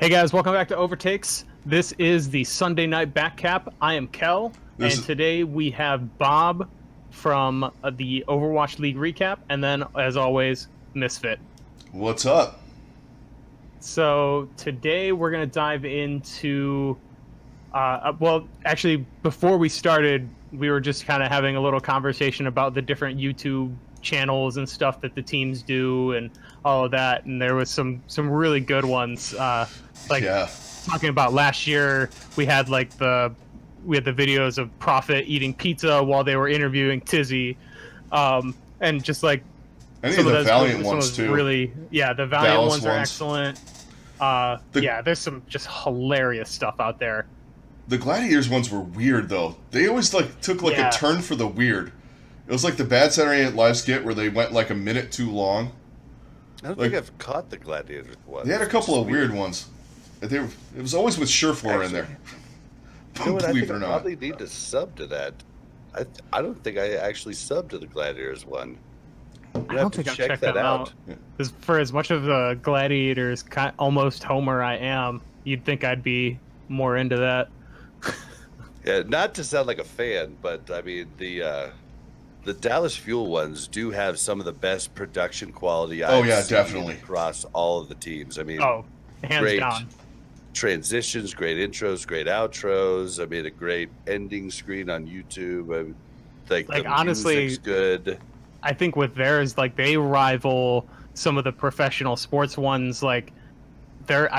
Hey guys, welcome back to OverTakes. This is the Sunday night Backcap. I am Kel, and today we have Bob from the Overwatch League recap, and then, as always, Misfit. What's up? So today we're going to dive into, well, actually, before we started, we were just kind of having a little conversation about the different YouTube channels and stuff that the teams do and all of that, and there was some really good ones. Talking about last year, we had the videos of Prophet eating pizza while they were interviewing Tizzy, and just like any of the Valiant ones too. Really, yeah, the Valiant ones are excellent. Yeah, there's some just hilarious stuff out there. The Gladiators ones were weird though. They always took a turn for the weird. It was like the Bad Saturday Night Live skit where they went like a minute too long. I don't think I've caught the Gladiators one. They had a couple of weird ones. It was always with Sureflor in there. You know what, I think I probably need to sub to that. I don't think I actually subbed to the Gladiators one. I don't think I've checked that out. Because for as much of the Gladiators almost Homer I am, you'd think I'd be more into that. Yeah, not to sound like a fan, but I mean the Dallas Fuel ones do have some of the best production quality I've seen definitely across all of the teams. I mean, hands down. Transitions, great intros, great outros. I mean, a great ending screen on YouTube. The honestly, music's good. I think with theirs, they rival some of the professional sports ones. I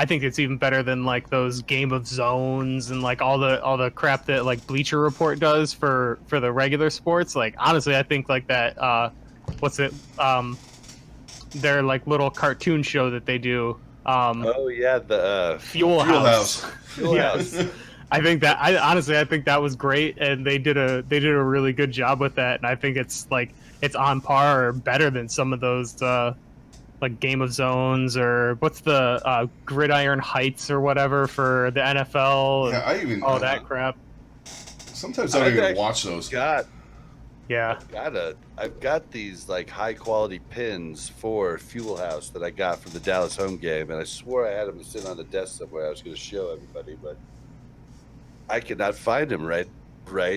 think it's even better than those Game of Zones and all the crap that Bleacher Report does for the regular sports. Honestly, I think that their little cartoon show that they do. The Fuel House. Yes. I think that was great, and they did a really good job with that, and I think it's on par or better than some of those Game of Zones, or what's the Gridiron Heights or whatever for the NFL. And all that crap. Sometimes I don't even watch those. I've got these high quality pins for Fuel House that I got from the Dallas home game, and I swore I had them sitting on the desk somewhere. I was going to show everybody, but I cannot find them right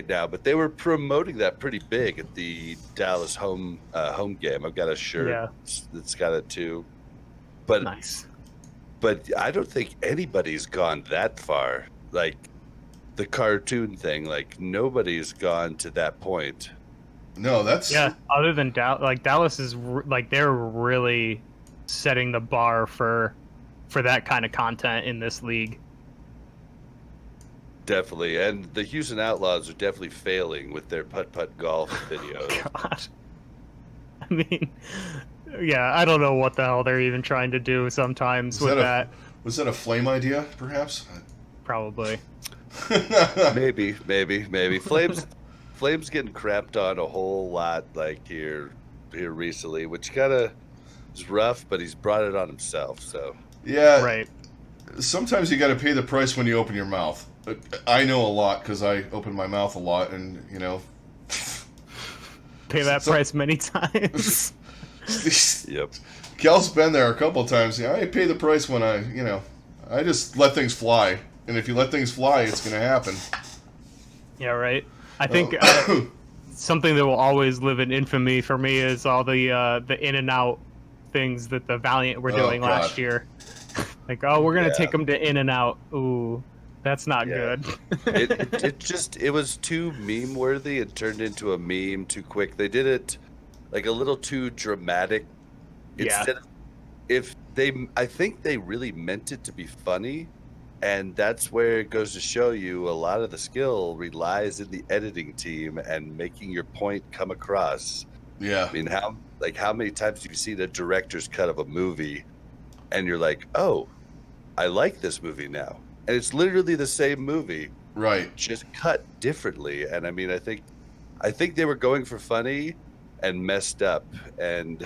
now. But they were promoting that pretty big at the Dallas home game. I've got a shirt that's got it too. But nice. But I don't think anybody's gone that far. The cartoon thing, nobody's gone to that point. No, that's other than Dallas is they're really setting the bar for that kind of content in this league. Definitely, and the Houston Outlaws are definitely failing with their putt-putt golf videos. God, I mean, I don't know what the hell they're even trying to do sometimes with that. Was that a Flame idea, perhaps? Probably. Maybe. Flame's getting crapped on a whole lot here recently, which kind of is rough, but he's brought it on himself. So right. Sometimes you got to pay the price when you open your mouth. I know a lot because I open my mouth a lot, and pay that price many times. Yep. Kel's been there a couple times. I pay the price when I just let things fly, and if you let things fly, it's going to happen. Yeah, right. I think something that will always live in infamy for me is all the in and out things that the Valiant were doing last year. We're gonna take them to in and out. Ooh, that's not good. it was too meme worthy. It turned into a meme too quick. They did it a little too dramatic. Instead of, I think they really meant it to be funny. And that's where it goes to show you a lot of the skill relies in the editing team and making your point come across. Yeah. I mean, how many times have you seen a director's cut of a movie and you're like, oh, I like this movie now. And it's literally the same movie. Right. Just cut differently. And I mean, I think they were going for funny and messed up. And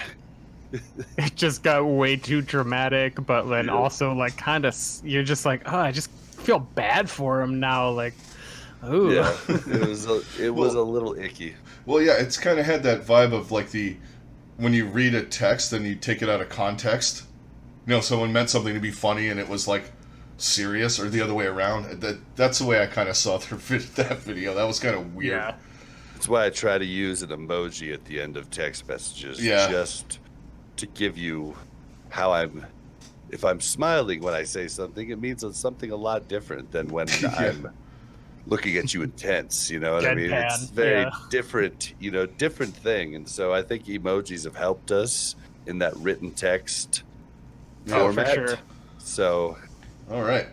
it just got way too dramatic, but then also you're just I just feel bad for him now. Ooh. Yeah, it was a little icky. Well, yeah, it's kind of had that vibe of when you read a text and you take it out of context. Someone meant something to be funny, and it was serious or the other way around. That's the way I kind of saw that video. That was kind of weird. Yeah. That's why I try to use an emoji at the end of text messages, just to give you how I'm. If I'm smiling when I say something, it means it's something a lot different than when I'm looking at you intense. You know what I mean? It's very different, different thing. And so I think emojis have helped us in that written text format. For sure. So, all right.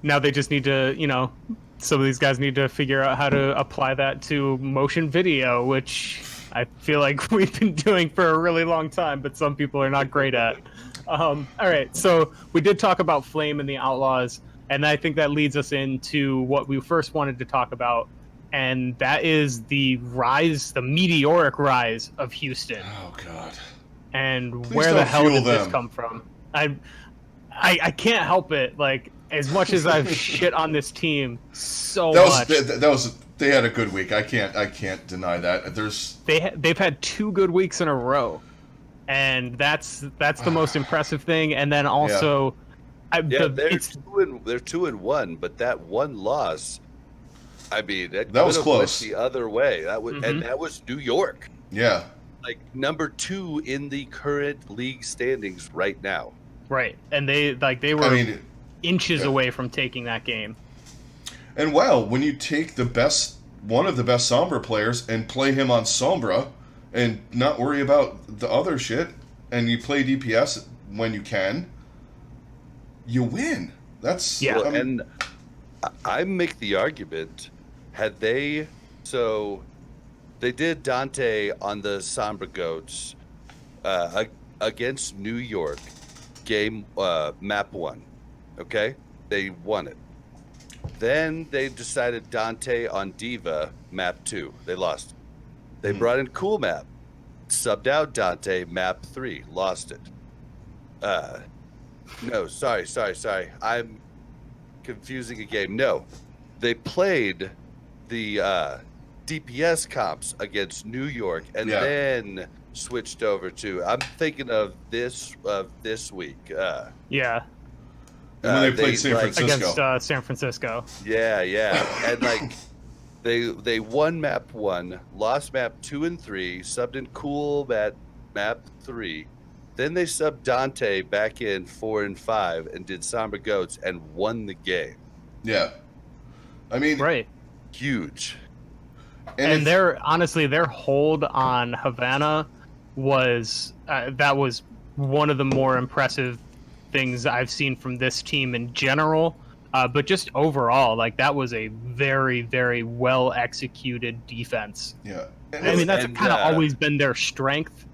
Now they just need to, some of these guys need to figure out how to apply that to motion video, which I feel like we've been doing for a really long time, but some people are not great at. All right, so we did talk about Flame and the Outlaws, and I think that leads us into what we first wanted to talk about, and that is the meteoric rise of Houston. Oh, God. And Please where the hell did this them. come from? I can't help it. Like, as much as I've shit on this team much. They had a good week. I can't deny that. They've had 2 good weeks in a row. And that's the most impressive thing. And then also, they're 2-1, but that one loss, I mean, that was close. Went the other way. And that was New York. Yeah, like number 2 in the current league standings right now. Right, and they were inches away from taking that game. And wow, when you take one of the best Sombra players and play him on Sombra, and not worry about the other shit, and you play DPS when you can, you win. That's and I make the argument, they did Dante on the Sombra Goats against New York game map 1. Okay, they won it. Then they decided Dante on Diva map 2. They lost. They brought in Cool Map, subbed out Dante, map 3, lost it. No, sorry. I'm confusing a game. No, they played the DPS comps against New York and then switched over to. I'm thinking of this week. And when they played San Francisco. Against San Francisco. Yeah, and like. They won map 1, lost map 2 and 3, subbed in Cool at map 3. Then they subbed Dante back in 4 and 5 and did Sombra Goats and won the game. Yeah. I mean, right. Huge. And their hold on Havana was one of the more impressive things I've seen from this team in general. But just overall, like, that was a very, very well executed defense. Yeah, I mean, that's kind of always been their strength,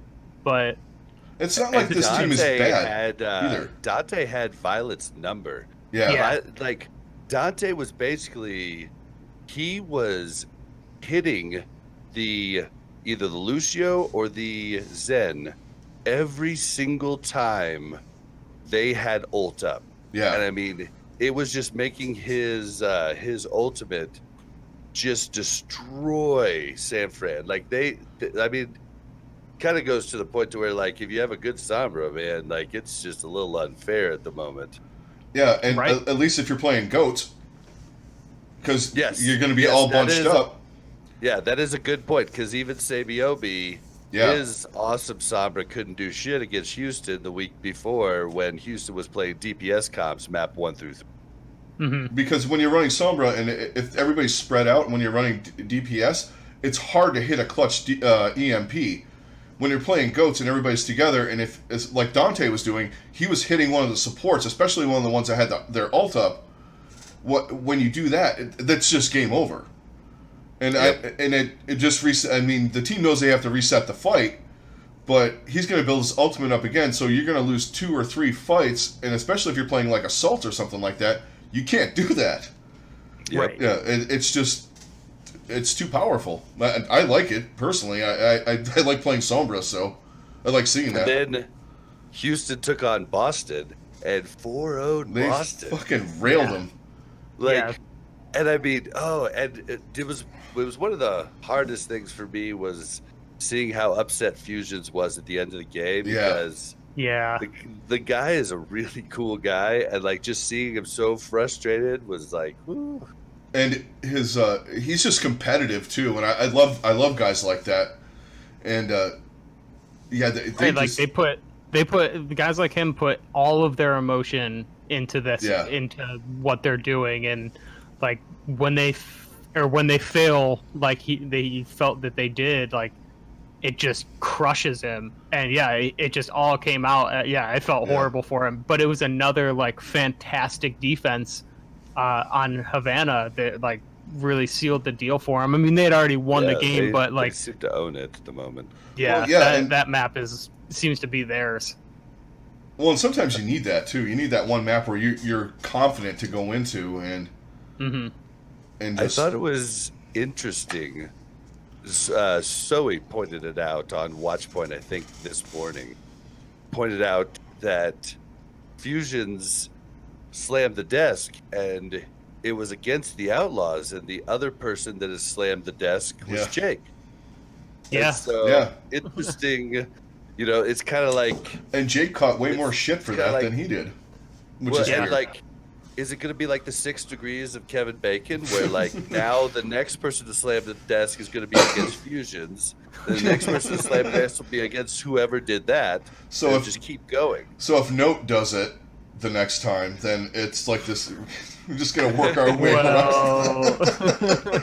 but it's not like this team is bad either. Dante had Violet's number. Yeah. Like Dante was basically, he was hitting either the Lucio or the Zen every single time they had ult up. Yeah, and I mean, it was just making his ultimate just destroy San Fran. Like kind of goes to the point to where, like, if you have a good Sombra, man, like, it's just a little unfair at the moment. Yeah, and at least if you're playing Goats, because you're going to be all bunched up. Yeah, that is a good point, because even Sabiobi, his awesome Sombra couldn't do shit against Houston the week before when Houston was playing DPS comps map 1 through 3. Mm-hmm. Because when you're running Sombra, and if everybody's spread out, and when you're running DPS, it's hard to hit a clutch EMP. When you're playing Goats and everybody's together, and if it's like Dante was doing, he was hitting one of the supports, especially one of the ones that had their ult up. When you do that, that's just game over. And it just reset. I mean, the team knows they have to reset the fight, but he's going to build his ultimate up again. So you're going to lose 2 or 3 fights, and especially if you're playing like Assault or something like that, you can't do that. Right. Yeah, it's too powerful. I like it personally. I like playing Sombra, so I like seeing that. And then Houston took on Boston and 4-0'd Boston. They fucking railed them. And I mean, it was one of the hardest things for me was seeing how upset Fusions was at the end of the game, because Yeah. The guy is a really cool guy, and like just seeing him so frustrated was like, whew. And he's just competitive too, and I love guys like that. And yeah, they Right, like just they put guys like him put all of their emotion into this, yeah into what they're doing, and like when they fail, like they felt that they did, like it just crushes him, and yeah, it just all came out. Yeah, I felt yeah horrible for him, but it was another like fantastic defense on Havana that like really sealed the deal for him. I mean, they had already won the Yeah, game, but they like seem to own it at the moment. well yeah, yeah and that map is seems to be theirs. well and sometimes you need that too. You need that one map where you're confident to go into Hmm. and I just thought it was interesting. Zoe pointed it out on Watchpoint, I think this morning. Pointed out that Fusions slammed the desk and it was against the Outlaws, and the other person that has slammed the desk was yeah Jake. And Yeah, so yeah. interesting, it's kind of like And Jake caught way more it's shit for kinda that like, than he did, which well, is and weird. like, is it going to be like the 6 degrees of Kevin Bacon, where like now the next person to slam the desk is going to be against Fusions, and the next person to slam the desk will be against whoever did that, So and if just keep going. so if Note does it the next time, then it's like this. We're just gonna work our way around. well,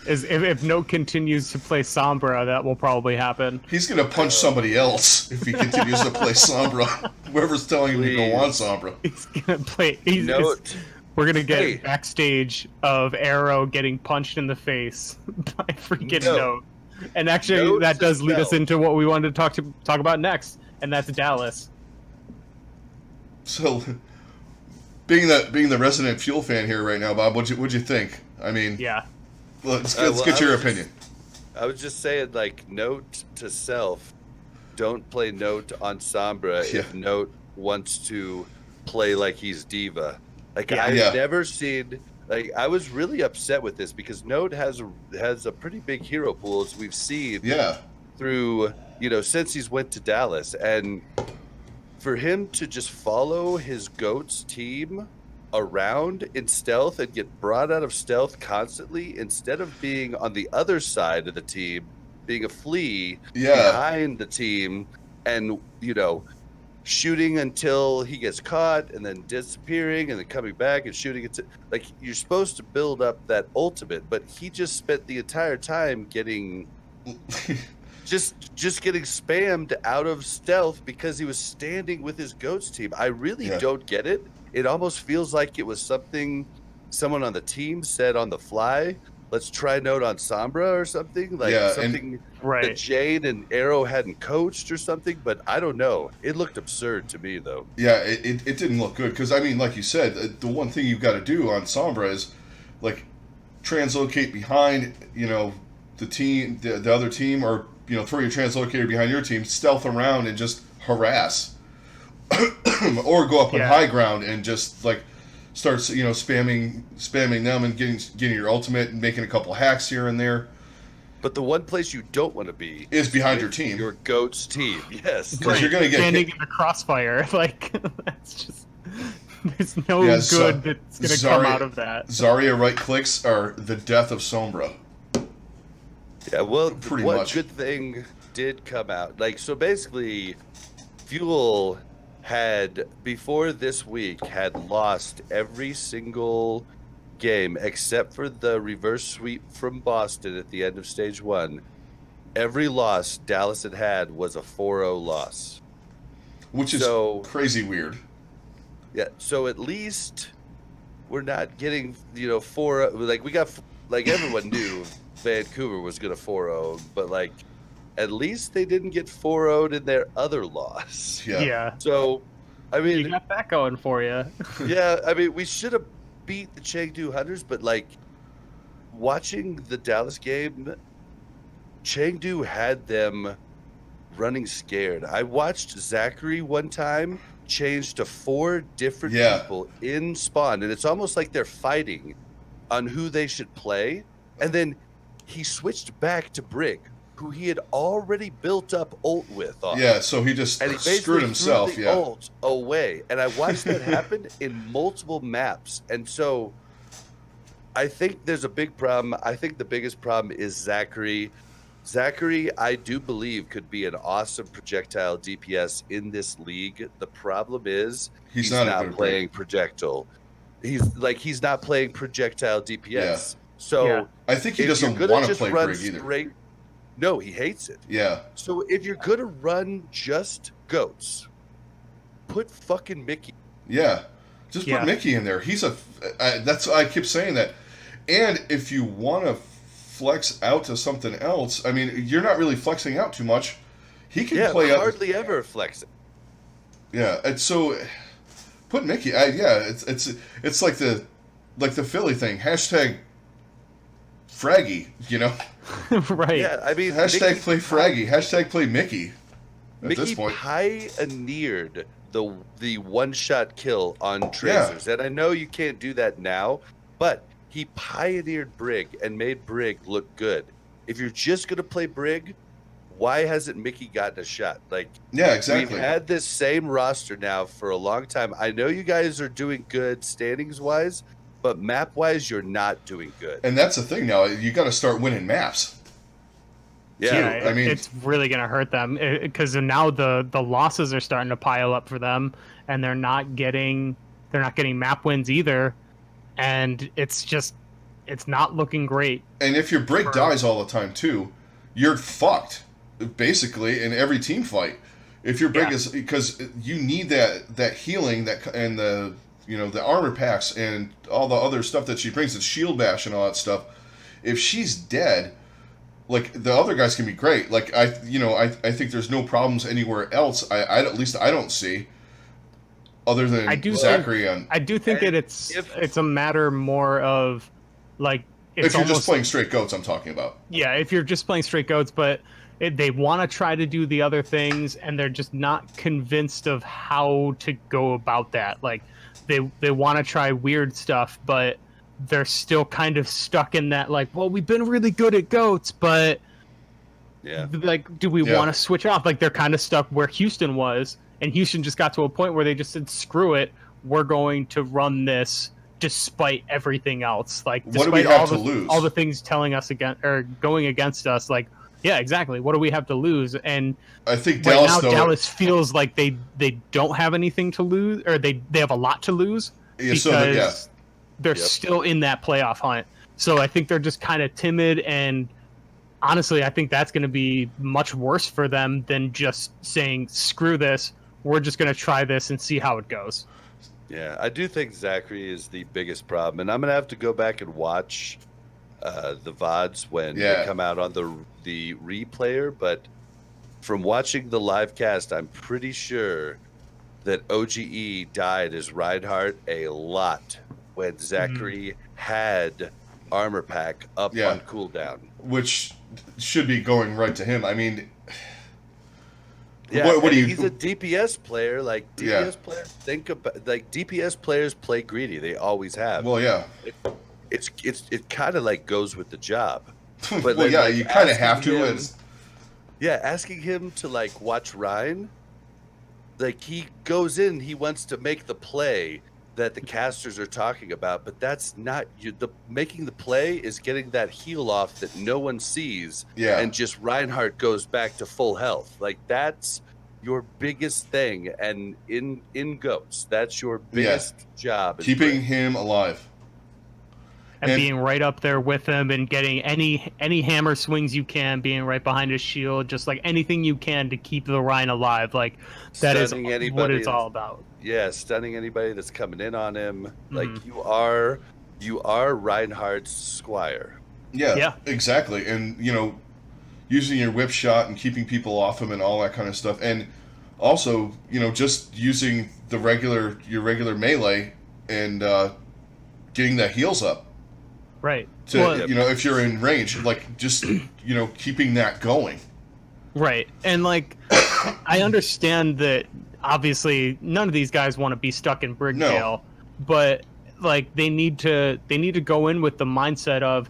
if Note continues to play Sombra, that will probably happen. He's gonna punch somebody else if he continues to play Sombra. Whoever's telling him to go on Please. Sombra. He's gonna play. Note, We're gonna get Hey. backstage of Arrow getting punched in the face by freaking No. Note. And actually, Note that does lead us self. into what we wanted to talk about next, and that's Dallas. So, being the resident Fuel fan here right now, Bob, what'd you think? I mean, Yeah, let's well, get I your was opinion. I was just saying, like, note to self, don't play Note on Sombra Yeah. if Note wants to play like he's Diva. Like, Yeah. I've Yeah. never seen. Like, I was really upset with this because Note has a pretty big hero pool, as we've seen Yeah, through, since he's went to Dallas, and for him to just follow his GOAT's team around in stealth and get brought out of stealth constantly instead of being on the other side of the team, being a flea Yeah. behind the team and, shooting until he gets caught and then disappearing and then coming back and shooting it. Like, you're supposed to build up that ultimate, but he just spent the entire time getting just getting spammed out of stealth because he was standing with his GOATs team. I really Yeah. don't get it. It almost feels like it was something someone on the team said on the fly. Let's try Note on Sombra or something. Like Yeah, and- something that right. Jane and Arrow hadn't coached or something, but I don't know. It looked absurd to me though. yeah, it didn't look good because I mean, like you said, the one thing you've got to do on Sombra is like translocate behind the team, the other team, or throw your translocator behind your team, stealth around and just harass, or go up on Yeah. high ground and just like start spamming them and getting your ultimate and making a couple hacks here and there. But the one place you don't want to be Is behind with your team. Your GOAT's team. Yes. Because you're gonna get standing hit. in the crossfire. Like that's just there's no Yeah, good that's gonna come out of that. Zarya right clicks are the death of Sombra. Yeah, well, Pretty what much. good thing did come out? Like, so basically, Fuel had, before this week, had lost every single game except for the reverse sweep from Boston at the end of stage 1. Every loss Dallas had was a 4-0 loss. Which is So- crazy weird. Yeah, so at least we're not getting, 4 like we got, like everyone knew Vancouver was going to 4-0, but like at least they didn't get 4-0'd in their other loss. Yeah. Yeah, So, I you mean, got that going for you. yeah, I mean, we should have beat the Chengdu Hunters, but like watching the Dallas game, Chengdu had them running scared. I watched Zachary one time change to 4 different Yeah. people in spawn, and it's almost like they're fighting on who they should play. And then he switched back to Brig who he had already built up ult with on. Yeah, so he just And he screwed basically himself. threw the Yeah, ult away. And I watched that happen in multiple maps. And so I think there's a big problem. I think the biggest problem is Zachary. Zachary, I do believe, could be an awesome projectile DPS in this league. The problem is he's not not a good playing projectile. He's not playing projectile DPS. Yeah. So Yeah. I think he if doesn't you're gonna want to just play run Brig either. straight, no, he hates it. Yeah, So if you're gonna run just goats, put fucking Mickey. yeah. Just put Yeah. Mickey in there. That's I keep saying that. And if you want to flex out to something else, I mean, you're not really flexing out too much. He can play up. hardly ever flex it. Yeah, and so put Mickey. It's like the Philly thing. Hashtag Fraggy. You know. Right. Yeah, I mean, Hashtag play Fraggy. Hashtag play Mickey. At Mickey this point, pioneered the one-shot kill on Tracers, and I know you can't do that now, but he pioneered Brig and made Brig look good. If you're just gonna play Brig, why hasn't Mickey gotten a shot? Like, yeah, exactly. we've had this same roster now for a long time. I know you guys are doing good standings-wise, but map-wise, you're not doing good. And that's the thing now. You got to start winning maps. Yeah, I mean- it's really going to hurt them because now the losses are starting to pile up for them, and they're not getting map wins either, and it's not looking great. And if your Brig dies all the time too, you're fucked. Basically, in every team fight, if your Brig is, because you need that healing and the armor packs and all the other stuff that she brings, the shield bash and all that stuff. If she's dead, like, the other guys can be great. Like, I think there's no problems anywhere else. At least I don't see, other than Zachary. I do think that it's a matter more of, like, if you're just playing straight goats, I'm talking about. Yeah, if you're just playing straight goats, but they want to try to do the other things, and they're just not convinced of how to go about that. Like, they want to try weird stuff, but they're still kind of stuck in that, like, well, we've been really good at goats, but like, do we want to switch off? Like, they're kind of stuck where Houston was, and Houston just got to a point where they just said, screw it, we're going to run this despite everything else. Like, what do we have to lose? All the things telling us going against us, like, yeah, exactly. What do we have to lose? And I think Dallas feels like they don't have anything to lose, or they have a lot to lose because they're still in that playoff hunt. So I think they're just kind of timid, and honestly, I think that's going to be much worse for them than just saying, screw this, we're just going to try this and see how it goes. Yeah, I do think Zachary is the biggest problem, and I'm going to have to go back and watch the VODs when they come out on the replayer, but from watching the live cast, I'm pretty sure that OGE died as Reinhardt a lot when Zachary had armor pack up on cooldown, which should be going right to him. I mean, what do you? He's a DPS player. Like, DPS players think about, like, DPS players play greedy. They always have. Well, yeah. It kind of like goes with the job. But well, you kind of have to. Asking him to, like, watch Ryan, like, he goes in, he wants to make the play that the casters are talking about, but that's not making the play is getting that heal off that no one sees, and just Reinhardt goes back to full health. Like, that's your biggest thing, and in goats, that's your biggest job, keeping him alive. And being right up there with him and getting any hammer swings you can, being right behind his shield, just like anything you can to keep the Rhine alive. Like, that is what it's all about. Yeah, stunning anybody that's coming in on him. Like, you are Reinhardt's squire. Yeah, exactly. And, using your whip shot and keeping people off him and all that kind of stuff. And also, just using your regular melee and getting the heals up. Right. If you're in range, like, just, keeping that going. Right. And, like, I understand that obviously none of these guys want to be stuck in Brig jail, but, like, they need to go in with the mindset of,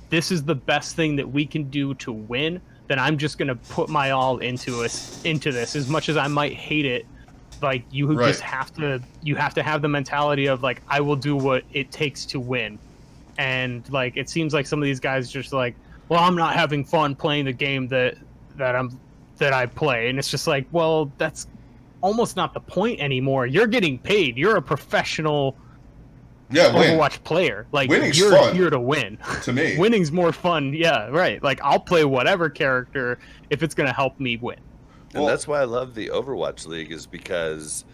this is the best thing that we can do to win, then I'm just gonna put my all into this. As much as I might hate it, like you just have to have the mentality of like, I will do what it takes to win. And like it seems like some of these guys just like, well, I'm not having fun playing the game that I play, and it's just like, well, that's almost not the point anymore. You're getting paid. You're a professional Overwatch player. Like, winning's you're fun here to win. To me, winning's more fun. Yeah, right. Like, I'll play whatever character if it's going to help me win. And that's why I love the Overwatch League, is because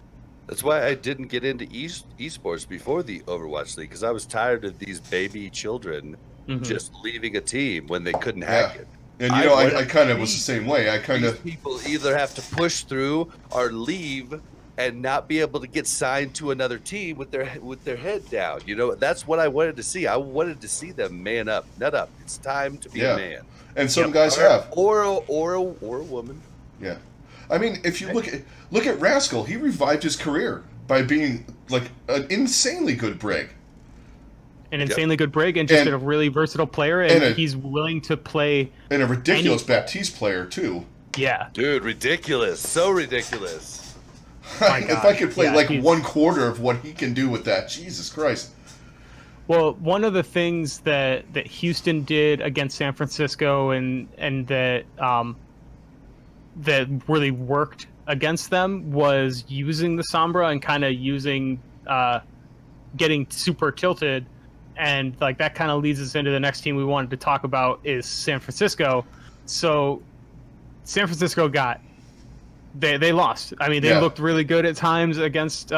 that's why I didn't get into esports before the Overwatch League, because I was tired of these baby children just leaving a team when they couldn't hack it. And you know, I kind of was the same way. I kind of people either have to push through or leave and not be able to get signed to another team with their head down. You know, that's what I wanted to see. I wanted to see them man up, nut up. It's time to be a man. And some guys have, or a woman. Yeah, I mean, if you look at Rascal, he revived his career by being like an insanely good brig. An insanely good brig, and just a really versatile player, and he's willing to play. And a ridiculous Baptiste player too. Yeah, dude, ridiculous, so ridiculous. If I could play one quarter of what he can do with that, Jesus Christ. Well, one of the things that Houston did against San Francisco, and that that really worked against them, was using the Sombra and kind of using getting super tilted. And like that kind of leads us into the next team we wanted to talk about is San Francisco. So San Francisco they lost. I mean, they looked really good at times against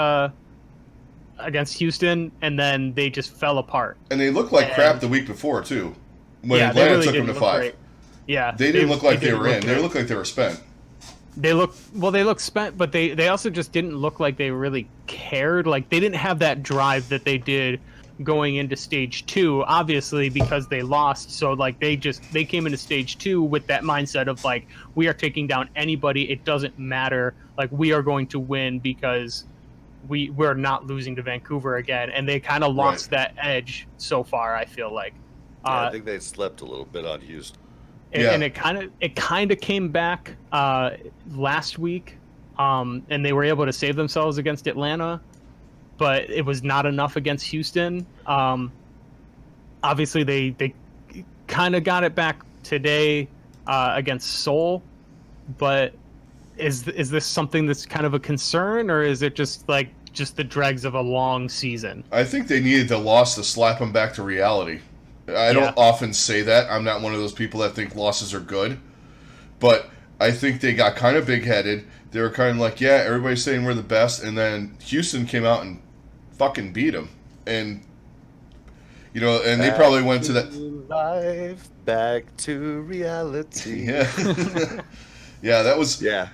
Houston, and then they just fell apart. And they looked like crap the week before too, when Atlanta took them to 5. Great. Yeah, they didn't look like they were in. They looked like they were spent. They looked spent, but they also just didn't look like they really cared. Like, they didn't have that drive that they did going into stage 2, obviously, because they lost. So like they came into stage 2 with that mindset of like, we are taking down anybody, it doesn't matter, like we are going to win because we're not losing to Vancouver again. And they kind of lost that edge so far, I feel like. I think they slept a little bit on Houston. And it kind of came back last week, and they were able to save themselves against Atlanta, but it was not enough against Houston. Obviously, they kind of got it back today against Seoul, but is this something that's kind of a concern, or is it just the dregs of a long season? I think they needed the loss to slap them back to reality. I don't often say that. I'm not one of those people that think losses are good, but I think they got kind of big-headed. They were kind of like, yeah, everybody's saying we're the best, and then Houston came out and fucking beat them. And, you know, and they probably went to that... Life, back to reality. Yeah. Yeah, that was... Yeah.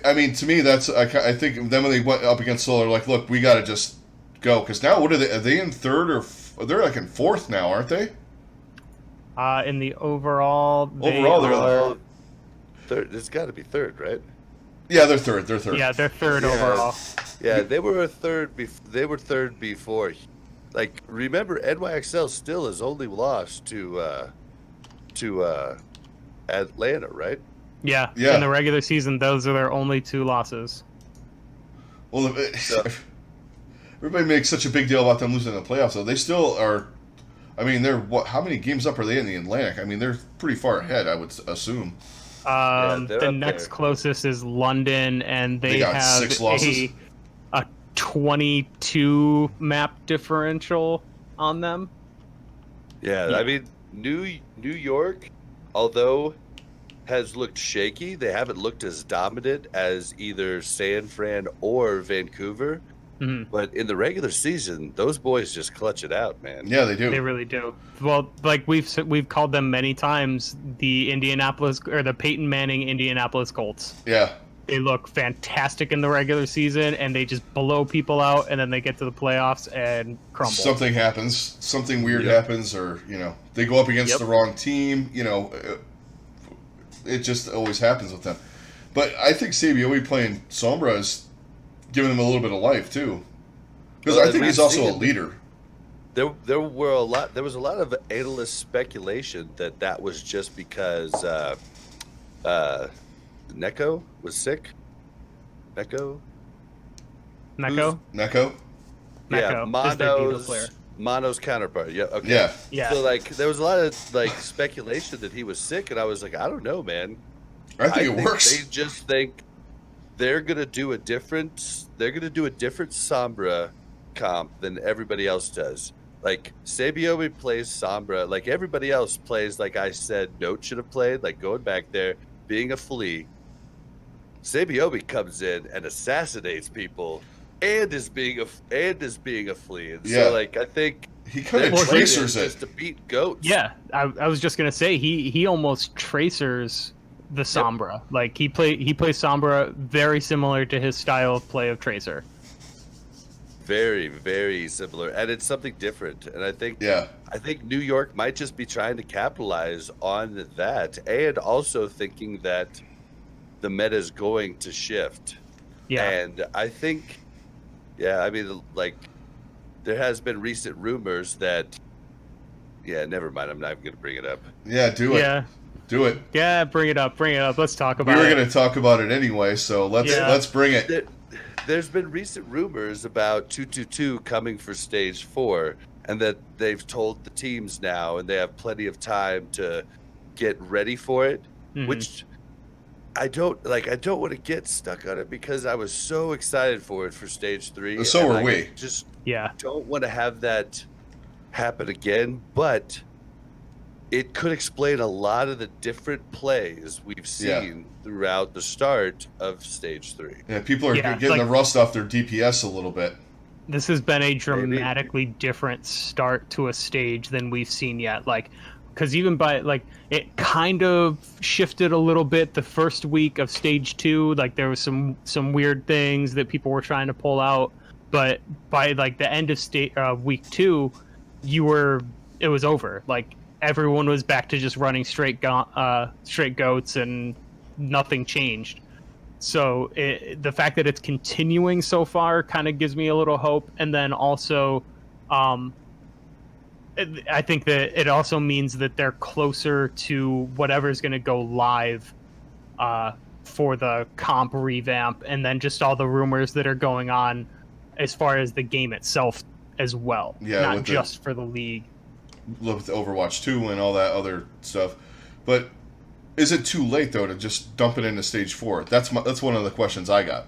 I mean, to me, that's... I think then when they went up against Seoul, they're like, look, we got to just go. Because now, what are they? Are they in third or... They're like in 4th now, aren't they? In the overall... they're third. It's got to be 3rd, right? Yeah, they're 3rd. Yeah, they're 3rd overall. Yeah, they were 3rd. They were 3rd before. Like, remember, NYXL still has only lost to Atlanta, right? Yeah. In the regular season, those are their only 2 losses. Well, everybody makes such a big deal about them losing in the playoffs, though. They still are. I mean, they're how many games up are they in the Atlantic? I mean, they're pretty far ahead, I would assume. The next closest is London, and they got have 6 losses. a 22 map differential on them. Yeah, I mean, New York, although has looked shaky, they haven't looked as dominant as either San Fran or Vancouver. Mm-hmm. But in the regular season, those boys just clutch it out, man. Yeah, they do. They really do. Well, like we've called them many times, the Peyton Manning Indianapolis Colts. Yeah. They look fantastic in the regular season, and they just blow people out, and then they get to the playoffs and crumble. Something happens. Something weird happens, or, you know, they go up against the wrong team. You know, it just always happens with them. But I think CBOE playing Sombra is giving them a little bit of life too, because I think he's also a leader. There was a lot of analyst speculation that was just because Neko was sick. Neko? Meko? Neko. Yeah, Meko is their D.Va player. Mono's counterpart. Yeah, okay. Yeah. Yeah. So like there was a lot of like speculation that he was sick, and I was like, I don't know, man. I think it works. They just think they're gonna do a different Sombra comp than everybody else does. Like Sabiobi plays Sombra, like everybody else plays. Like I said, Note should have played. Like going back there, being a flea. Sabiobi comes in and assassinates people, and is being a flea. And Yeah. so like I think He kind of they're tracers playing it. just to beat goats. Yeah, I was just gonna say he almost tracers the Sombra. Like he plays Sombra very similar to his style of play of Tracer. Very, very similar, and it's something different. And I think New York might just be trying to capitalize on that, and also thinking that the meta is going to shift. Yeah, And I think, I mean, like there has been recent rumors that. Yeah, never mind. I'm not even going to bring it up. Yeah, do it. Yeah. Do it. Yeah, bring it up. Let's talk about We were it. going to talk about it anyway, so let's bring it. There's been recent rumors about 222 coming for stage 4, and that they've told the teams now, and they have plenty of time to get ready for it. Mhm. Which I don't want to get stuck on it because I was so excited for it for stage 3. So and were we. Just Yeah. don't want to have that happen again, but it could explain a lot of the different plays we've seen throughout the start of stage 3. Yeah, people are getting like, the rust off their DPS a little bit. This has been a dramatically different start to a stage than we've seen yet. Like, because even by like it kind of shifted a little bit the first week of stage 2. Like there was some weird things that people were trying to pull out, but by like the end of week 2, it was over. Like everyone was back to just running straight goats and nothing changed. So the fact that it's continuing so far kind of gives me a little hope. And then also, I think that it also means that they're closer to whatever's going to go live for the comp revamp, and then just all the rumors that are going on as far as the game itself as well. Yeah, not just for the league. With Overwatch 2 and all that other stuff. But is it too late though to just dump it into stage 4? That's one of the questions I got.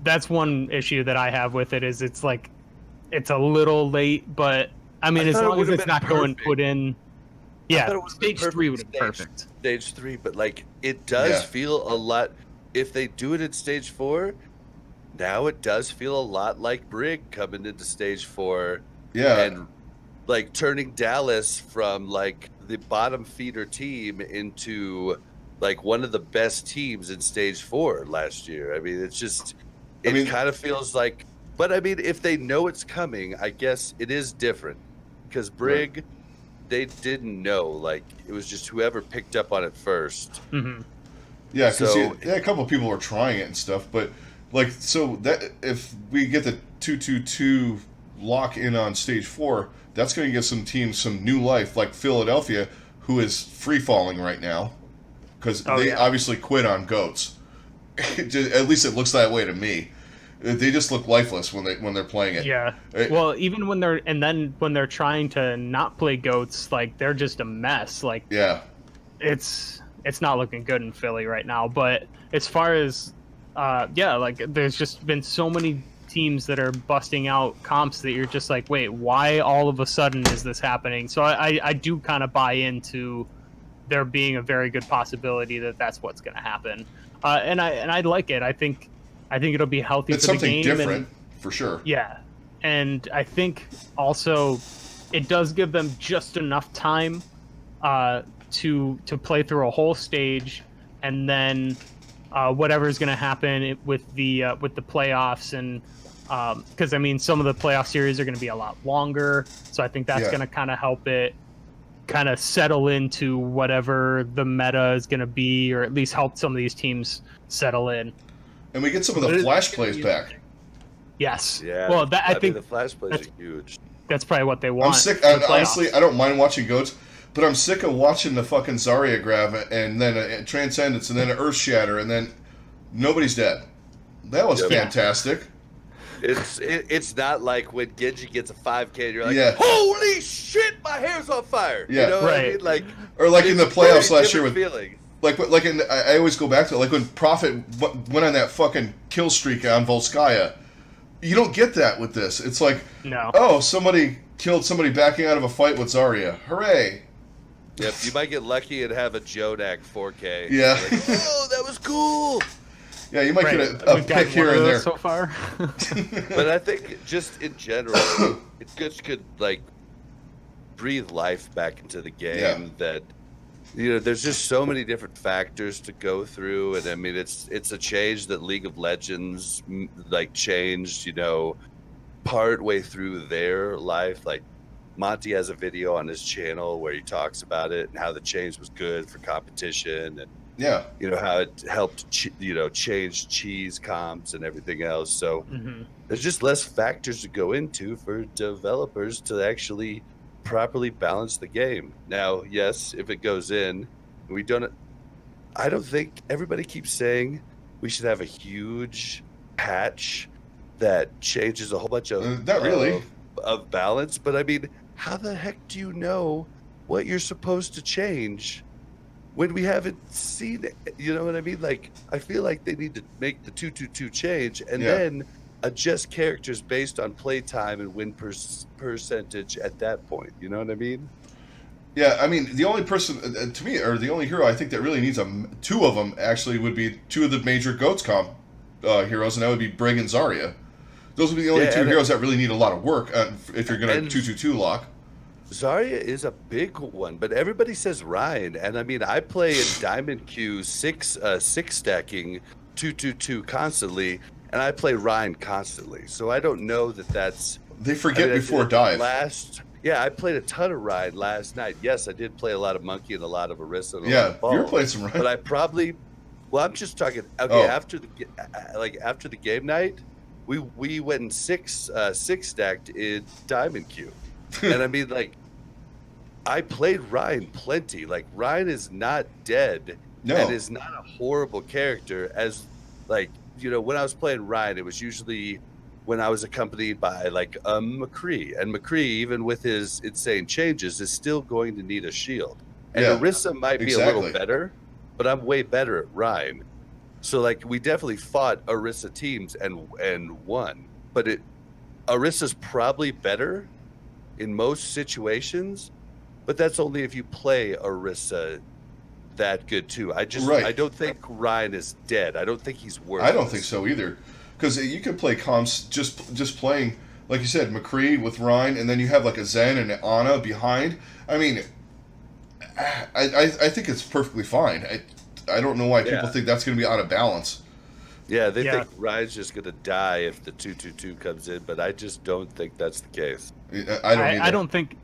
That's one issue that I have with it, is it's like it's a little late, but I mean, as long as it's not going put in. Yeah, stage 3 would have been perfect. Stage 3, but like it does feel a lot. If they do it at stage 4, now it does feel a lot like Brig coming into stage 4. Yeah. And like turning Dallas from like the bottom feeder team into like one of the best teams in stage 4 last year. I mean, it's just, it kind of feels like, but I mean, if they know it's coming, I guess it is different because Brig, they didn't know. Like it was just whoever picked up on it first. Mm-hmm. Yeah, because a couple of people were trying it and stuff, but like, so that if we get the 222 lock in on stage 4, that's going to give some teams some new life, like Philadelphia, who is free falling right now because they obviously quit on goats. At least it looks that way to me. They just look lifeless when they're playing it. Yeah. Well, even when they're trying to not play goats, like they're just a mess. Like it's not looking good in Philly right now. But as far as like there's just been so many teams that are busting out comps that you're just like, wait, why all of a sudden is this happening? So I do kind of buy into there being a very good possibility that that's what's going to happen, and I like it. I think it'll be healthy it's for the game. It's something different for sure. Yeah, and I think also it does give them just enough time to play through a whole stage, and then whatever's going to happen with the playoffs, and because I mean some of the playoff series are going to be a lot longer, so I think that's going to kind of help it kind of settle into whatever the meta is going to be, or at least help some of these teams settle in. And we get some of the flash plays back. Yes. Yeah. Well, I think the flash plays are huge. That's probably what they want. I'm sick. Honestly, I don't mind watching goats, But I'm sick of watching the fucking Zarya grab and then a Transcendence and then an Earth Shatter and then nobody's dead. That was fantastic. It's not like when Genji gets a 5K and you're like, Yeah. holy shit, my hair's on fire. Yeah. You know what I Right. mean? Like, Or like in the playoffs last year with feeling. like in, I always go back to it, like when Prophet went on that fucking kill streak on Volskaya. You don't get that with this. It's like, No. oh, somebody killed somebody backing out of a fight with Zarya. Hooray! Yep, you might get lucky and have a Jonak 4K. Yeah. Like, oh, that was cool. Yeah, you might Right. get a We've pick got here one of and there. those so far. But I think just in general, it just could like breathe life back into the game. That there's just so many different factors to go through, and I mean it's a change that League of Legends like changed. Part way through their life. Like Monty has a video on his channel where he talks about it and how the change was good for competition and. Yeah. How it helped, change cheese comps and everything else. So there's just less factors to go into for developers to actually properly balance the game. Now, yes, if it goes in, I don't think everybody keeps saying we should have a huge patch that changes a whole bunch of not really of balance. But I mean, how the heck do you know what you're supposed to change when we haven't seen it? You know what I mean? Like, I feel like they need to make the 2-2-2 change and then adjust characters based on playtime and win percentage at that point. You know what I mean? Yeah, I mean, the only person, to me, or the only hero I think that really needs two of them, actually, would be two of the major GOATS comp heroes, and that would be Brig and Zarya. Those would be the only two heroes that really need a lot of work if you're going to 2-2-2 lock. Zarya is a big one, but everybody says Ryan, and I mean I play in Diamond Q six stacking 2-2-2 constantly, and I play Ryan constantly. So I don't know that's. They forget before dive. I played a ton of Ryan last night. Yes, I did play a lot of Monkey and a lot of Arissa. And Yeah, you were playing some Ryan. But I probably. Well, I'm just talking. Okay, after the game night, we went in six stacked in Diamond Q, and I mean like. I played Ryan plenty. Like, Ryan is not dead and is not a horrible character. As, like, when I was playing Ryan, it was usually when I was accompanied by, like, McCree. And McCree, even with his insane changes, is still going to need a shield. And Arissa might be a little better, but I'm way better at Ryan. So, like, we definitely fought Arissa teams and won. But Arissa's probably better in most situations. But that's only if you play Arissa that good too. I don't think Ryan is dead. I don't think he's worthless. I don't think so either, because you could play comps just playing like you said, McCree with Ryan, and then you have like a Zen and an Ana behind. I mean, I think it's perfectly fine. I don't know why people think that's going to be out of balance. Yeah, they think Ryan's just going to die if the 2-2-2 comes in, but I just don't think that's the case. I don't think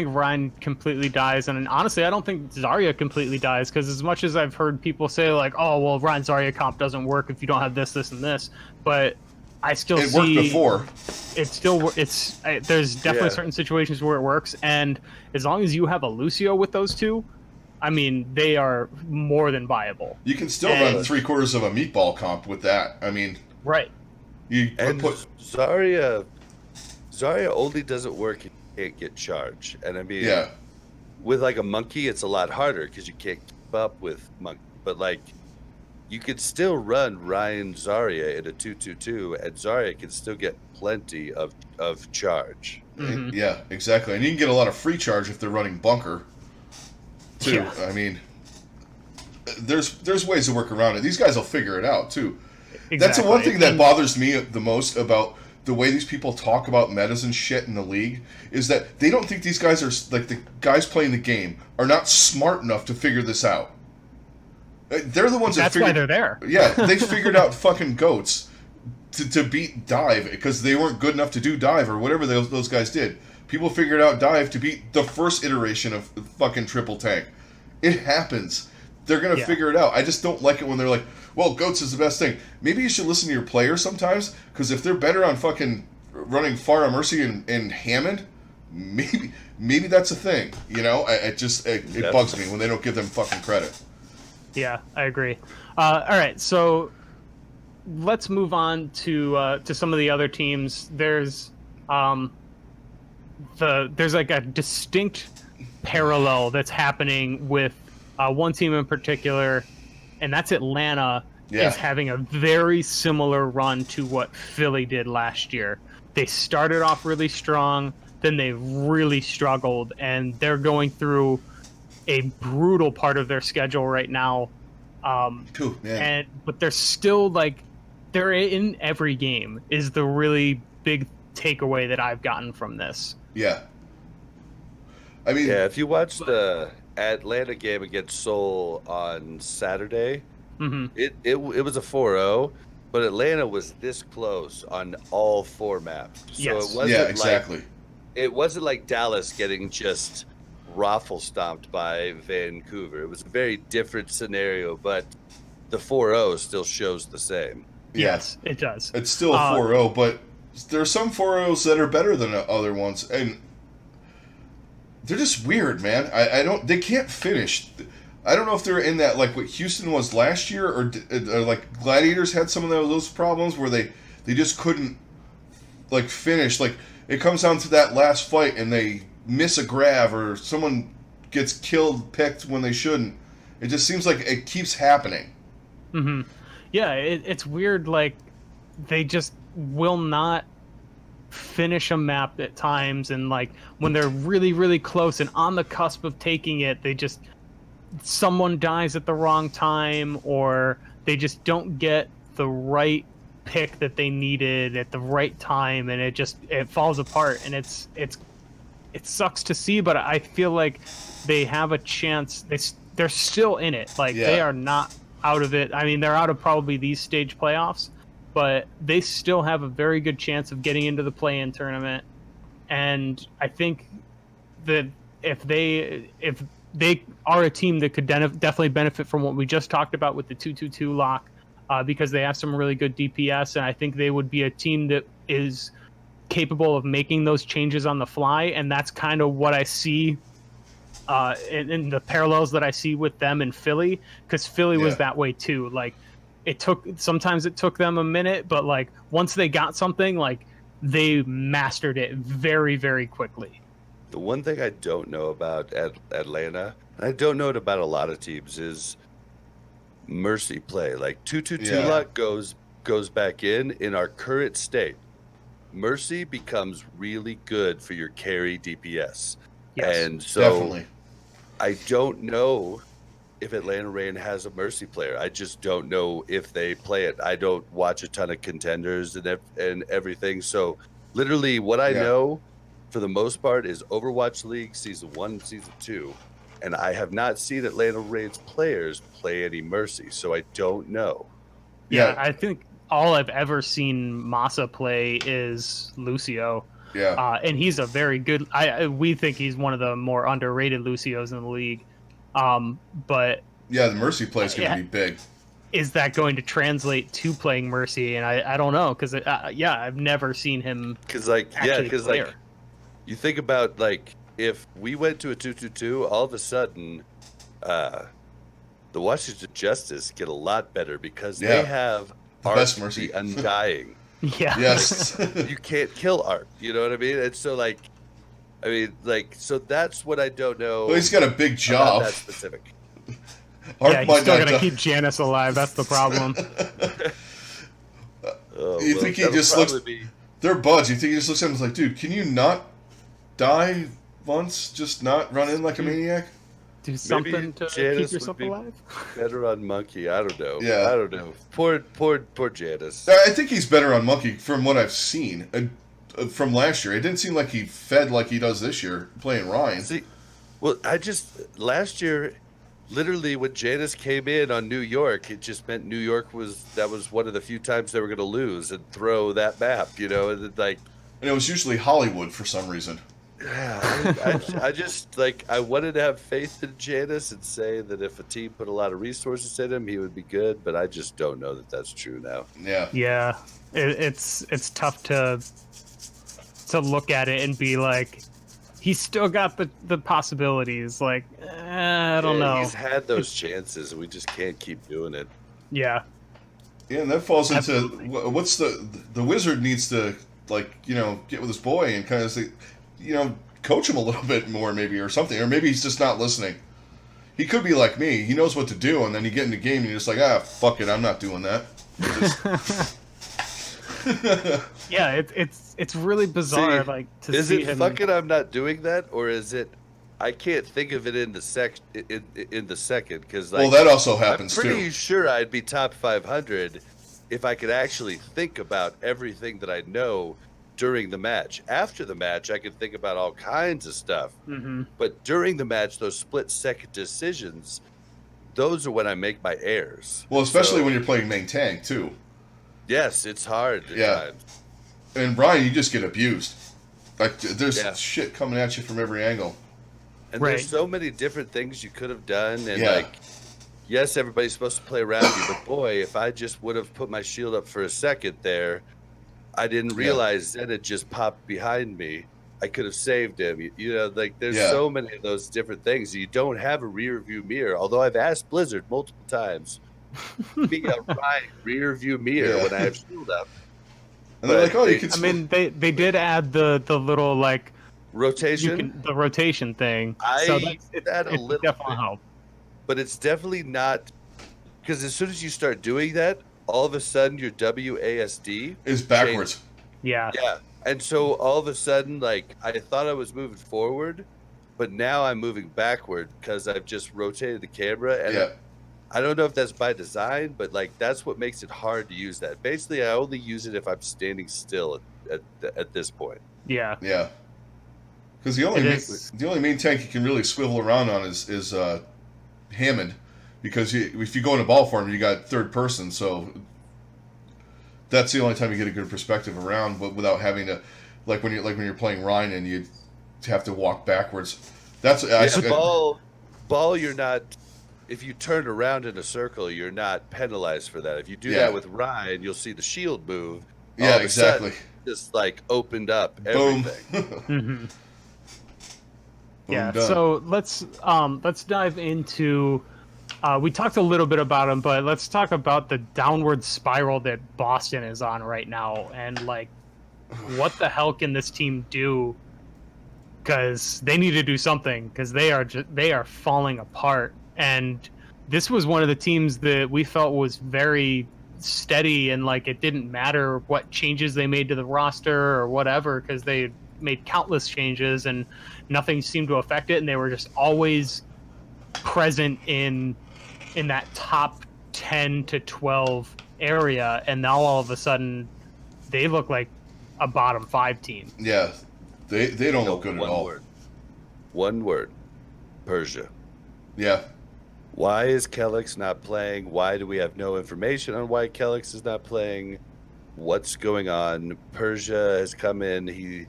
Ryan completely dies, and honestly, I don't think Zarya completely dies, because as much as I've heard people say like, "Oh, well, Ryan Zarya comp doesn't work if you don't have this, this, and this," but I still see it worked before. There's definitely certain situations where it works, and as long as you have a Lucio with those two, I mean, they are more than viable. You can still run 3/4 of a meatball comp with that. I mean, right? Zarya only doesn't work. Can't get charged, and I mean, with like a monkey, it's a lot harder because you can't keep up with monkey. But like, you could still run Ryan Zarya in a 2-2-2, and Zarya can still get plenty of charge. Mm-hmm. Yeah, exactly, and you can get a lot of free charge if they're running bunker too. Yeah. I mean, there's ways to work around it. These guys will figure it out too. Exactly. That's the one thing that bothers me the most about the way these people talk about metas and shit in the league is that they don't think these guys are, like, the guys playing the game are not smart enough to figure this out. They're the ones that's why they're there. Yeah, they figured out fucking goats to beat dive because they weren't good enough to do dive or whatever those guys did. People figured out dive to beat the first iteration of fucking triple tank. It happens. They're going to figure it out. I just don't like it when they're like, well, GOATS is the best thing. Maybe you should listen to your players sometimes, because if they're better on fucking running Pharah Mercy and Hammond, maybe that's a thing. You know, it bugs me when they don't give them fucking credit. Yeah, I agree. All right, so let's move on to some of the other teams. There's like a distinct parallel that's happening with one team in particular, and that's Atlanta. Is having a very similar run to what Philly did last year. They started off really strong, then they really struggled, and they're going through a brutal part of their schedule right now. Cool, man. But they're still like they're in every game is the really big takeaway that I've gotten from this. Yeah. I mean, if you watch the Atlanta game against Seoul on Saturday, it was a 4-0, but Atlanta was this close on all 4 maps. So it wasn't exactly. It wasn't like Dallas getting just raffle stomped by Vancouver. It was a very different scenario, but the 4-0 still shows the same. Yes, it does. It's still a 4-0, but there are some 4-0s that are better than other ones, and they're just weird, man. They can't finish. I don't know if they're in that, like what Houston was last year, or like Gladiators had some of those problems where they just couldn't, like, finish. Like, it comes down to that last fight, and they miss a grab, or someone gets picked when they shouldn't. It just seems like it keeps happening. Yeah, it's weird. Like, they just will not finish a map at times, and like when they're really, really close and on the cusp of taking it, someone dies at the wrong time, or they just don't get the right pick that they needed at the right time, and it falls apart, and it sucks to see, but I feel like they have a chance. They're still in it. Like, they are not out of it. I mean, they're out of probably these stage playoffs, but they still have a very good chance of getting into the play-in tournament. And I think that if they are a team that could definitely benefit from what we just talked about with the 2-2-2 lock, because they have some really good DPS, and I think they would be a team that is capable of making those changes on the fly, and that's kind of what I see in the parallels that I see with them in Philly, because Philly was that way too. Like, sometimes it took them a minute, but like once they got something, like they mastered it very, very quickly. The one thing I don't know about Atlanta, and I don't know it about a lot of teams, is mercy play. Like 2-2-2 luck goes back in our current state. Mercy becomes really good for your carry DPS. Yes, and so definitely. I don't know if Atlanta Reign has a mercy player. I just don't know if they play it. I don't watch a ton of contenders and everything. So literally what I know for the most part is Overwatch League Season 1, Season 2. And I have not seen Atlanta Reign's players play any mercy, so I don't know. Yeah, I think all I've ever seen Masa play is Lucio. Yeah. And he's a very good... we think he's one of the more underrated Lucios in the league. But... yeah, the Mercy play is going to be big. Is that going to translate to playing Mercy? And I don't know, because, I've never seen him because you think about, like, if we went to a 2-2-2, all of a sudden, the Washington Justice get a lot better because they have best Mercy, the Undying. Yeah. Yes. You can't kill Art. You know what I mean? And so, so that's what I don't know. Well, he's got a big job. That specific. Art he's still gonna keep Janice alive. That's the problem. You think he just looks? They're buds. You think he just looks at him and is like, dude, can you not die once? Just not run in like a maniac? Do something to keep yourself alive? Better on Monkey. I don't know. Yeah. I don't know. Poor Janice. I think he's better on Monkey from what I've seen from last year. It didn't seem like he fed like he does this year playing Ryan. See, well, last year, literally when Janice came in on New York, it just meant New York was one of the few times they were going to lose and throw that map, and it was usually Hollywood for some reason. Yeah, I just I wanted to have faith in Janice and say that if a team put a lot of resources in him, he would be good. But I just don't know that that's true now. Yeah, it's tough to look at it and be like, he's still got the possibilities. Like, I don't know. He's had those chances. We just can't keep doing it. Yeah. Yeah, and that falls into Absolutely. what's the wizard needs to, like, get with his boy and kind of say, coach him a little bit more maybe, or something, or maybe he's just not listening. He could be like me. He knows what to do, and then you get in the game and you're just like, fuck it, I'm not doing that. Yeah, it's really bizarre. See, like to is see it him. fucking I'm not doing that, or is it I can't think of it in the second because Well, that also happens I'm pretty too. sure I'd be top 500 if I could actually think about everything that I know during the match. After the match, I could think about all kinds of stuff. Mm-hmm. But during the match, those split-second decisions, those are when I make my errors. Well, especially So, when you're playing main tank too. yes, it's hard at Yeah. times. And Brian, you just get abused. Like there's Yeah. shit coming at you from every angle. And Right. there's so many different things you could have done. And Yeah. like, yes, everybody's supposed to play around you, but boy, if I just would have put my shield up for a second there, I didn't realize that it just popped behind me. I could have saved him. Like there's Yeah. so many of those different things. You don't have a rear view mirror. Although I've asked Blizzard multiple times, be a right rear view mirror Yeah. when I have shield up. And they're But like, oh, you they- can. I mean, they did add the little like Rotation, the rotation thing. I so use that a it little definitely bit. helped. but it's definitely not because as soon as you start doing that, all of a sudden your WASD is backwards. Yeah. Yeah. And so all of a sudden, like, I thought I was moving forward, but now I'm moving backward because I've just rotated the camera. And Yeah. I don't know if that's by design, but, like, that's what makes it hard to use that. Basically, I only use it if I'm standing still at this point. Yeah. Yeah. Because the only main tank you can really swivel around on is Hammond, because if you go in a ball form, you got third person, so that's the only time you get a good perspective around, but without having to, like when you're playing Rhine and you have to walk backwards. That's Ball, you're not. If you turn around in a circle, you're not penalized for that. If you do Yeah. that with Ryan, you'll see the shield move. All yeah, of a sudden, exactly. just like opened up Boom. everything. Mm-hmm. Yeah. Done. So let's dive into. We talked a little bit about him, but let's talk about the downward spiral that Boston is on right now, and like, what the hell can this team do? Because they need to do something, because they are falling apart. And this was one of the teams that we felt was very steady, and like it didn't matter what changes they made to the roster or whatever, because they made countless changes and nothing seemed to affect it, and they were just always present in that top 10 to 12 area, and now all of a sudden they look like a bottom 5 team. Yeah, they don't look good at all. One word. Persia. Yeah. Why is Kellex not playing? Why do we have no information on why Kellex is not playing? What's going on? Persia has come in. He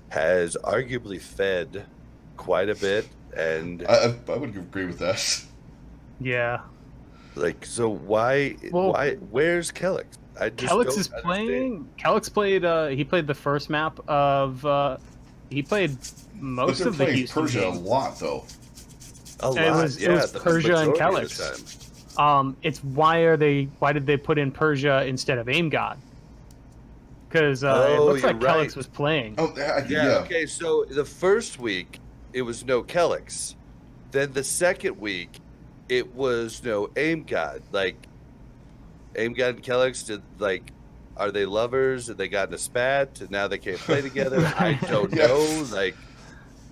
has arguably fed quite a bit, and I would agree with that. Yeah. like, so why? Well, where's Kellex? I just Kellex don't is understand. playing. Kellex played. He played the first map of. He played But most they're of the playing Houston Persia a games. lot, though. A It lot, was the Persia and majority of the Kellex. time. It's why did they put in Persia instead of Aim God? Because it looks you're like right. Kellex was playing. Oh, Yeah. Okay. So the first week it was no Kellex. Then the second week it was no Aim God. Like Aim God and Kellex did like. Are they lovers? And they got in a spat, and now they can't play together. I don't Yeah. know. Like,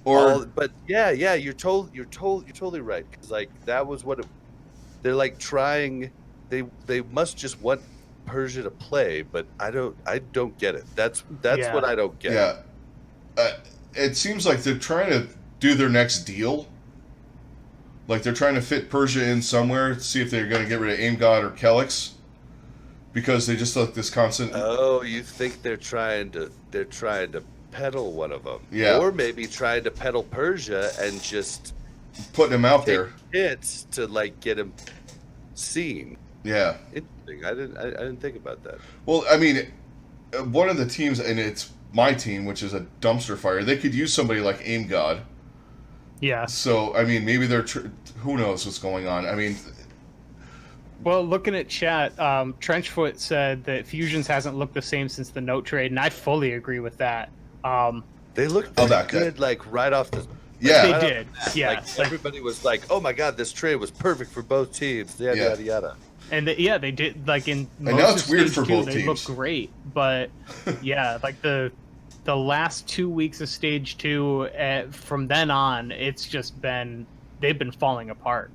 but yeah, you're totally right. Because like that was what they're like trying. They must just want Persia to play, but I don't get it. That's Yeah. what I don't get. Yeah. It seems like they're trying to do their next deal. Like they're trying to fit Persia in somewhere to see if they're going to get rid of Aim God or Kellex. Because they just like this constant. Oh, you think they're trying to peddle one of them? Yeah. Or maybe trying to peddle Persia and just Putting him out take there. hits to like get him seen. Yeah. Interesting. I didn't think about that. Well, I mean, one of the teams, and it's my team, which is a dumpster fire. They could use somebody like Aim God. Yeah. So I mean, maybe they're who knows what's going on. I mean, well, looking at chat, Trenchfoot said that Fusions hasn't looked the same since the note trade, and I fully agree with that. They looked good, like right off the. Yeah, they did. Yeah, like everybody was like, "Oh my god, this trade was perfect for both teams." Yada yada yada. And they did like in. And now it's weird for both they teams. They look great, but yeah, like the last 2 weeks of stage 2, from then on, it's just been they've been falling apart.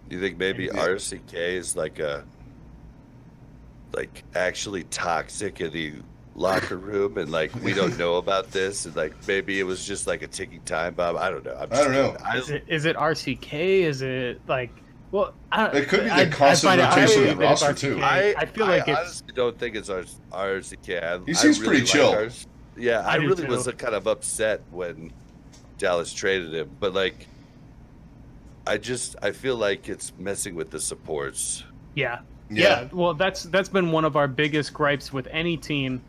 Do you think maybe RCK is like actually toxic in the locker room, and like we don't know about this, and like maybe it was just like a ticking time bomb? I don't know. I don't know. Is it RCK? Is it like? Well, it could be the constant rotation of the roster too. I feel like I honestly don't think it's RCK. He seems pretty chill. Yeah, I really was kind of upset when Dallas traded him, but like, I feel like it's messing with the supports. Yeah. Well, that's been one of our biggest gripes with any team.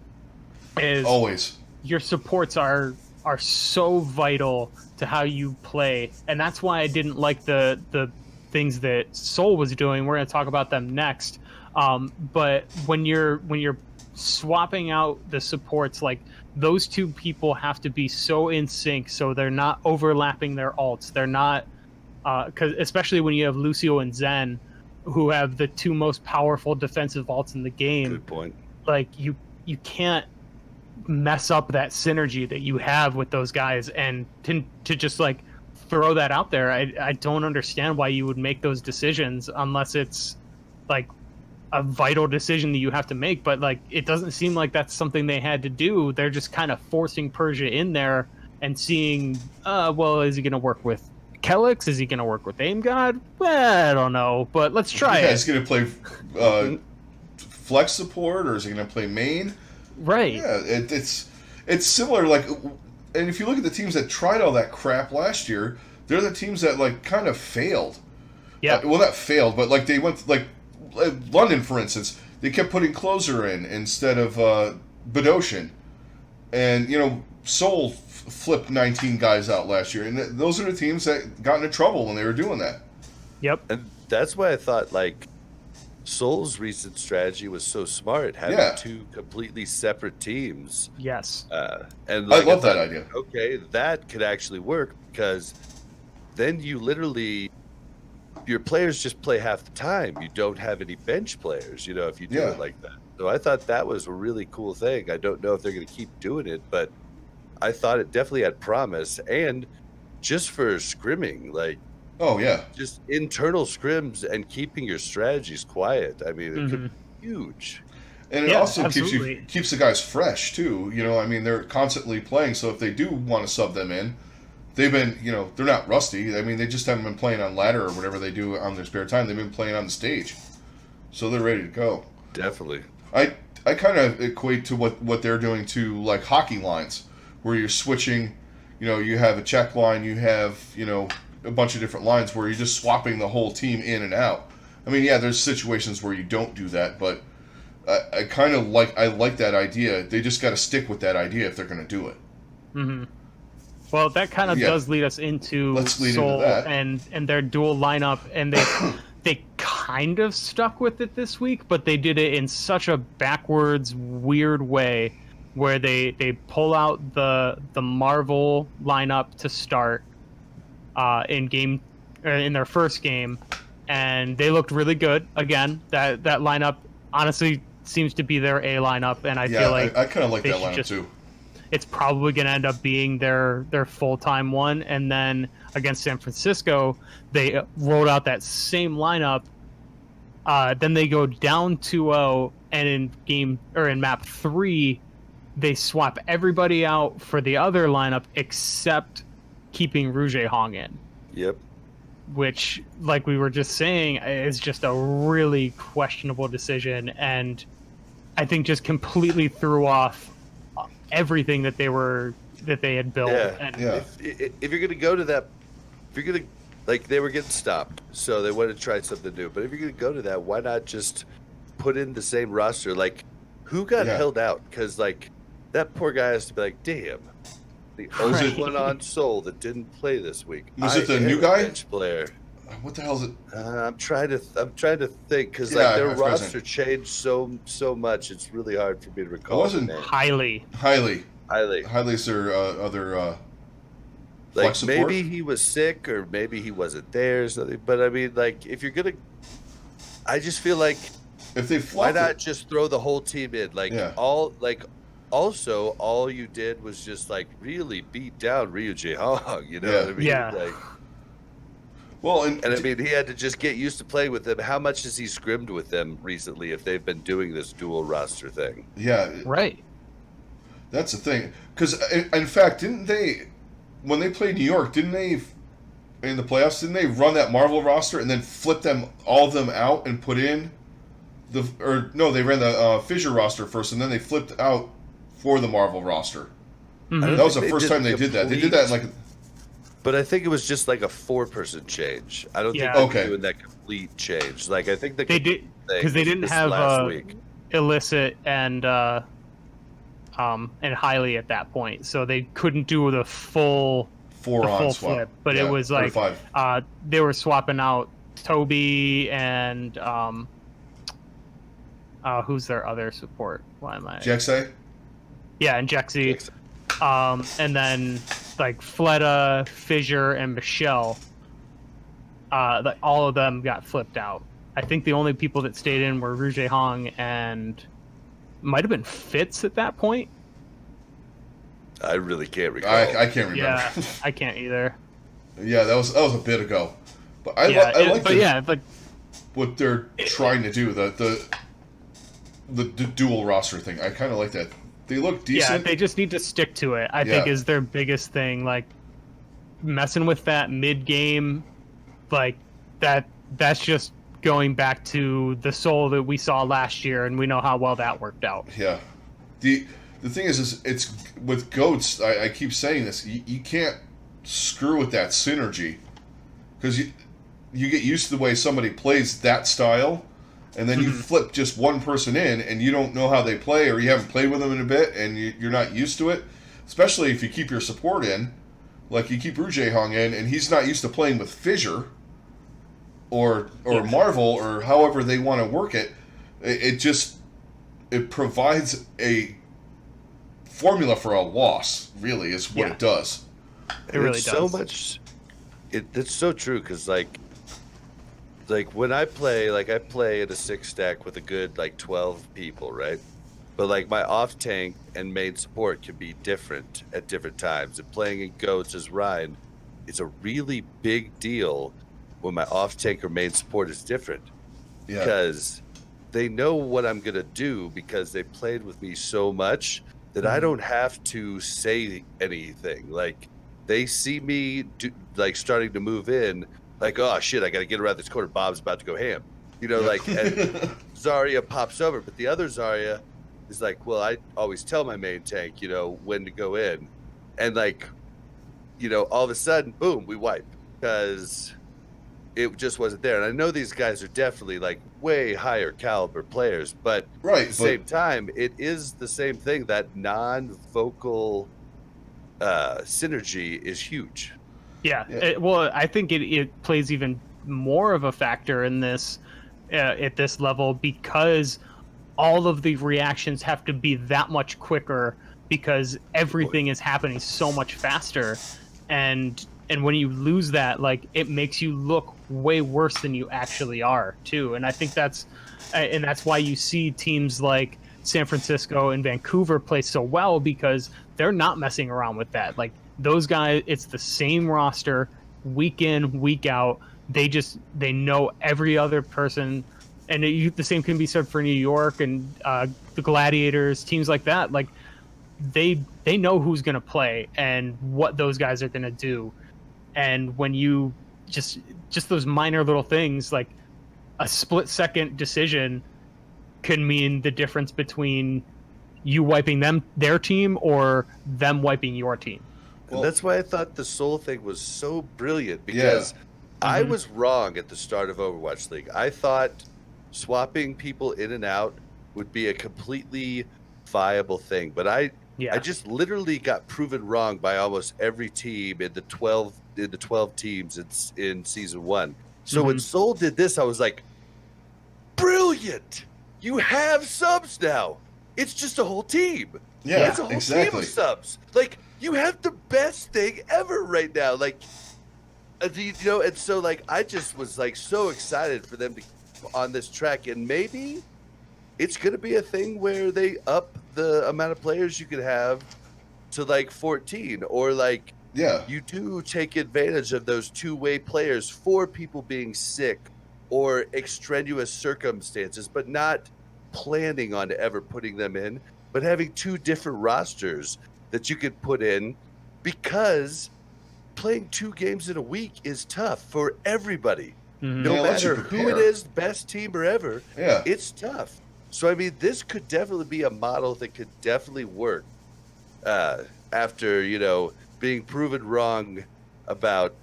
Is always your supports are so vital to how you play, and that's why I didn't like the things that Soul was doing. We're going to talk about them next. But when you're swapping out the supports, like those two people have to be so in sync, so they're not overlapping their ults. They're not, because especially when you have Lucio and Zen, who have the two most powerful defensive ults in the game. Good point. Like you can't mess up that synergy that you have with those guys, and to just like throw that out there, I don't understand why you would make those decisions unless it's like a vital decision that you have to make. But like, it doesn't seem like that's something they had to do. They're just kind of forcing Persia in there and seeing, well, is he going to work with Kelix? Is he going to work with Aim God? Well, I don't know, but let's try it. Is he going to play flex support, or is he going to play main? Right. Yeah, it's similar. Like, and if you look at the teams that tried all that crap last year, they're the teams that like kind of failed. Yeah. Well, not failed, but like they went like London, for instance. They kept putting Closer in instead of Bedosian, and Seoul flipped 19 guys out last year, and those are the teams that got into trouble when they were doing that. Yep. And that's why I thought like Soul's recent strategy was so smart, having two completely separate teams. Yes. And like, I love that idea. Okay, that could actually work, because then you literally, your players just play half the time. You don't have any bench players, if you do it like that. So I thought that was a really cool thing. I don't know if they're going to keep doing it, but I thought it definitely had promise. And just for scrimming, like, oh yeah, just internal scrims and keeping your strategies quiet. I mean, it could be huge. And it also keeps the guys fresh too. I mean, they're constantly playing. So if they do want to sub them in, they've been, they're not rusty. I mean, they just haven't been playing on ladder or whatever they do on their spare time. They've been playing on the stage, so they're ready to go. Definitely. I kind of equate to what they're doing to like hockey lines, where you're switching. You have a check line, you have a bunch of different lines where you're just swapping the whole team in and out. I mean, yeah, there's situations where you don't do that, but I kind of like that idea. They just got to stick with that idea if they're going to do it. Mm-hmm. Well, that kind of does lead us into Soul and their dual lineup, and they kind of stuck with it this week, but they did it in such a backwards, weird way, where they pull out the Marvel lineup to start in their first game, and they looked really good. Again, that lineup honestly seems to be their A lineup, and I feel like I kind of like that lineup too. It's probably going to end up being their full-time one. And then against San Francisco, they rolled out that same lineup. Then they go down 2-0, and in map 3, they swap everybody out for the other lineup except keeping Rouge Hong in. Yep. Which, like we were just saying, is just a really questionable decision, and I think just completely threw off everything that they had built. If you're gonna go to that, if you're gonna, like, they were getting stopped, so they wanted to try something new. But if you're gonna go to that, why not just put in the same roster? Like, who got held out? Because like that poor guy has to be like, damn, the Was only it- one on Soul that didn't play this week. Was it the I am new a guy? bench player. What the hell is it? I'm trying to think because Yeah, like their I forgot his roster name. changed so much. It's really hard for me to recall. wasn't the name. Highly. Highly's their other Like flex support. maybe he was sick or maybe he wasn't there or something. But I mean, like if you're gonna, I just feel like If they why flopped not it, just throw the whole team in? Like Yeah. also all you did was just like really beat down Ryu Jae-hong. You know Yeah. what I mean? Yeah. Like, well, and I mean, he had to just get used to playing with them. How much has he scrimmed with them recently if they've been doing this dual roster thing? yeah, Right. that's the thing. Because in fact, didn't they, when they played New York, didn't they, in the playoffs, didn't they run that Marvel roster and then flip all of them out and put in they ran the Fissure roster first and then they flipped out for the Marvel roster. I don't That was the think first did time they did that. They did that in like. But I think it was just like a 4-person change. I don't Yeah. think they Okay. were doing that complete change. Like I think They did because they didn't have last week. Illicit and Highly at that point, so they couldn't do the full Four the on full swap. flip. But Yeah, it was or like five. they were swapping out Toby and who's their other support? Why am I? Jexay? Yeah, and Jexy. And then like Fleta, Fissure, and Michelle. Like all of them got flipped out. I think the only people that stayed in were Rouge Hong and might have been Fitz at that point. I really can't recall. I can't remember. Yeah, I can't either. Yeah, that was a bit ago. But I like but what they're trying to do, the dual roster thing. I kind of like that. They look yeah, decent. they just need to stick to it. I think is their biggest thing. Like messing with that mid game, like that's just going back to the Soul that we saw last year, and we know how well that worked out. Yeah. The thing is it's with goats. I keep saying this. You can't screw with that synergy because you get used to the way somebody plays that style, and then you flip just one person in, and you don't know how they play, or you haven't played with them in a bit, and you're not used to it. Especially if you keep your support in, like you keep Rouge Hong in, and he's not used to playing with Fissure or Marvel or however they want to work it. It provides a formula for a loss. Really, is what it does. It really does. So much. It's so true because like when I play at a 6-stack with a good like 12 people, right? But like my off tank and main support can be different at different times. And playing in goats as Ryan, it's a really big deal when my off tank or main support is different. Yeah. Because they know what I'm gonna do because they played with me so much that I don't have to say anything. Like they see me starting to move in, like, oh shit, I gotta get around this corner. Bob's about to go ham. You know, like and Zarya pops over, but the other Zarya is like, well, I always tell my main tank, you know, when to go in. And like, you know, all of a sudden, boom, we wipe because it just wasn't there. And I know these guys are definitely like way higher caliber players, but at the same time, it is the same thing. That non-vocal synergy is huge. Yeah. Well, I think it plays even more of a factor in this at this level because all of the reactions have to be that much quicker because everything is happening so much faster, and when you lose that, like it makes you look way worse than you actually are too. And I think that's why you see teams like San Francisco and Vancouver play so well because they're not messing around with that. Like those guys, it's the same roster week in, week out. They know every other person, and the same can be said for New York and the Gladiators, teams like that. Like they know who's going to play and what those guys are going to do. And when you just those minor little things, like a split-second decision can mean the difference between you wiping their team or them wiping your team. And that's why I thought the Soul thing was so brilliant because I was wrong at the start of Overwatch League. I thought swapping people in and out would be a completely viable thing, but Yeah. I just literally got proven wrong by almost every team in the 12 teams in season 1. So when Soul did this, I was like, brilliant! You have subs now. It's just a whole team. Yeah, It's a whole team exactly. of subs. Like, you have the best thing ever right now. Like, and so like I just was like so excited for them to on this track, and maybe it's gonna be a thing where they up the amount of players you could have to like 14, or like Yeah. you do take advantage of those two-way players for people being sick or extraneous circumstances, but not planning on ever putting them in, but having two different rosters that you could put in, because playing 2 games in a week is tough for everybody. No Yeah, unless you matter who it prepare. is, best team or ever, Yeah. it's tough. So I mean, this could definitely be a model that could definitely work after being proven wrong about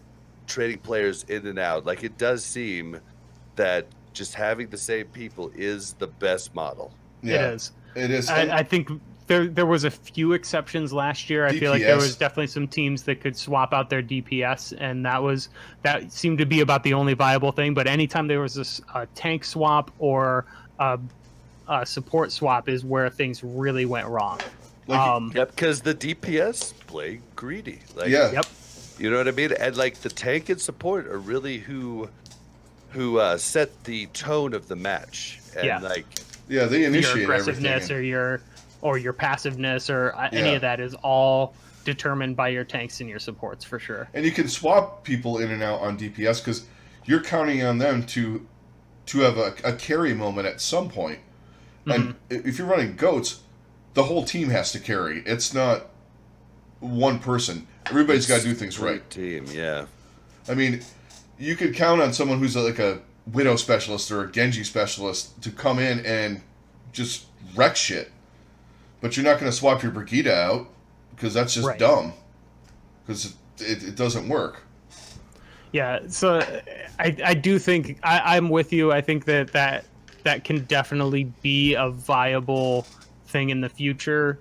trading players in and out. Like, it does seem that just having the same people is the best model. Yeah. It is. It is. I think there was a few exceptions last year. I feel like there was definitely some teams that could swap out their DPS, and that seemed to be about the only viable thing. But anytime there was a tank swap or a support swap is where things really went wrong. Yep, because the DPS play greedy. Like, yeah. Yep. You know what I mean? And like the tank and support are really who set the tone of the match. And Yeah. like, Yeah, they initiate your aggressiveness everything. or your passiveness or any of that is all determined by your tanks and your supports for sure. And you can swap people in and out on DPS because you're counting on them to have a carry moment at some point. And if you're running goats, the whole team has to carry. It's not one person. Everybody's got to do things right. Team, yeah. I mean, you could count on someone who's like a Widow specialist or a Genji specialist to come in and just wreck shit. But you're not going to swap your Brigitte out because that's just dumb. Because it doesn't work. Yeah, so I do think I'm with you. I think that can definitely be a viable thing in the future.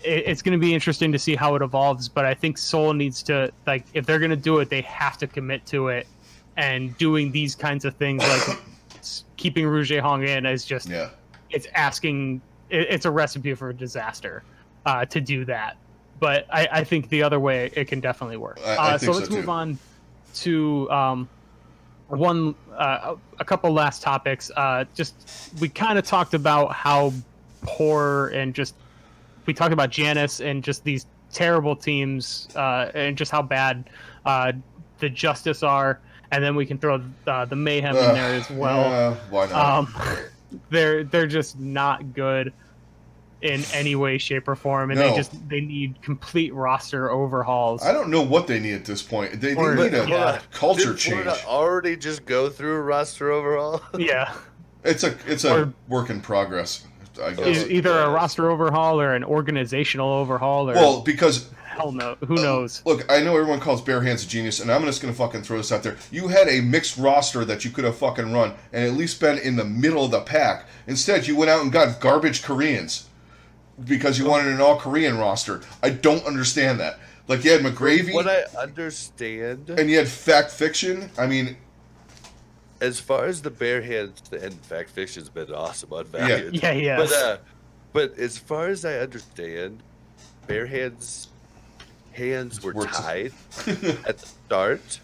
It's going to be interesting to see how it evolves, but I think Seoul needs to, like, if they're going to do it, they have to commit to it. And doing these kinds of things, like keeping Rouge Hong in, is just it's a recipe for disaster to do that. But I think the other way, it can definitely work. So let's move on to a couple last topics. We kind of talked about how poor and we talked about Janus and just these terrible teams and just how bad the Justice are, and then we can throw the Mayhem in there as well. Why not? They're just not good in any way, shape, or form, and they need complete roster overhauls. I don't know what they need at this point. They need a culture change. Already just go through a roster overhaul. Yeah, it's a work in progress. I guess. Either a roster overhaul or an organizational overhaul. Or, because hell no, who knows? Look, I know everyone calls Bare Hands a genius, and I'm just gonna fucking throw this out there. You had a mixed roster that you could have fucking run and at least been in the middle of the pack. Instead, you went out and got garbage Koreans because you wanted an all-Korean roster. I don't understand that. Like, you had McGravy. What I understand, and you had Fact Fiction. I mean, as far as the Bare Hands, and Fact Fiction's been awesome on Valiant. Yeah. But as far as I understand, Bare Hands' hands were tied at the start.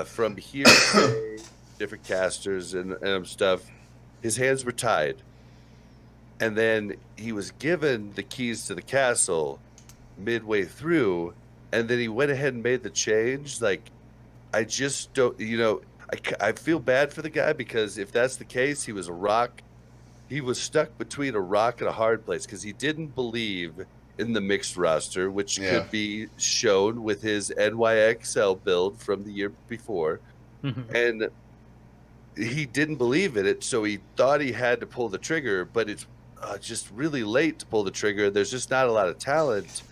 From hearsay, different casters and stuff, his hands were tied. And then he was given the keys to the castle midway through, and then he went ahead and made the change. Like, I just don't, I feel bad for the guy, because if that's the case, he was stuck between a rock and a hard place, because he didn't believe in the mixed roster, which could be shown with his NYXL build from the year before. And he didn't believe in it, so he thought he had to pull the trigger, but it's just really late to pull the trigger. There's just not a lot of talent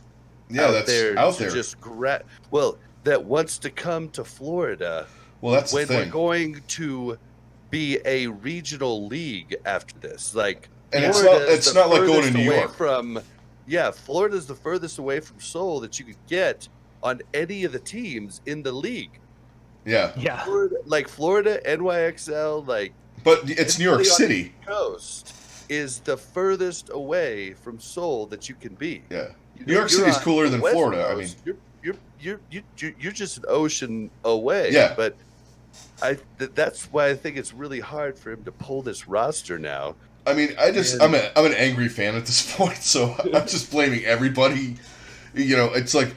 out there that wants to come to Florida. Well, that's when the thing. We're going to be a regional league after this. Like, and it's not like going to New York. From Yeah, Florida's the furthest away from Seoul that you could get on any of the teams in the league. Yeah. Yeah. Florida, NYXL, But it's New York anybody on the City. East Coast is the furthest away from Seoul that you can be. Yeah. You New know, York you're City's on cooler the than West Florida. Coast, you're just an ocean away. Yeah. But that's why I think it's really hard for him to pull this roster now. I mean, I'm an angry fan at this point, so I'm just blaming everybody. You know, it's like.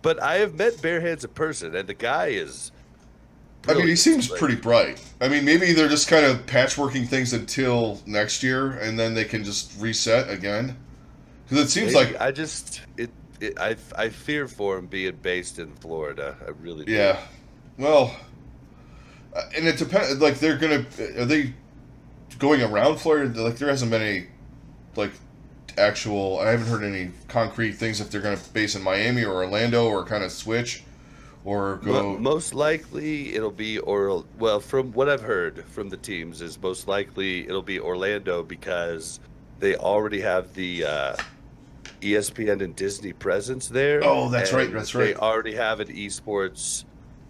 But I have met Barehands in person, and the guy is. I mean, he seems Like, pretty bright. I mean, maybe they're just kind of patchworking things until next year, and then they can just reset again. Because it seems maybe. like I fear for him being based in Florida. I really do. yeah. Well, and it depends. Like are they going around Florida? Like there hasn't been any like actual. I haven't heard any concrete things if they're going to base in Miami or Orlando or kind of switch. Or go. Most likely it'll be well, from what I've heard from the teams, is most likely it'll be Orlando because they already have the ESPN and Disney presence there. Oh, that's right. That's right. They already have an esports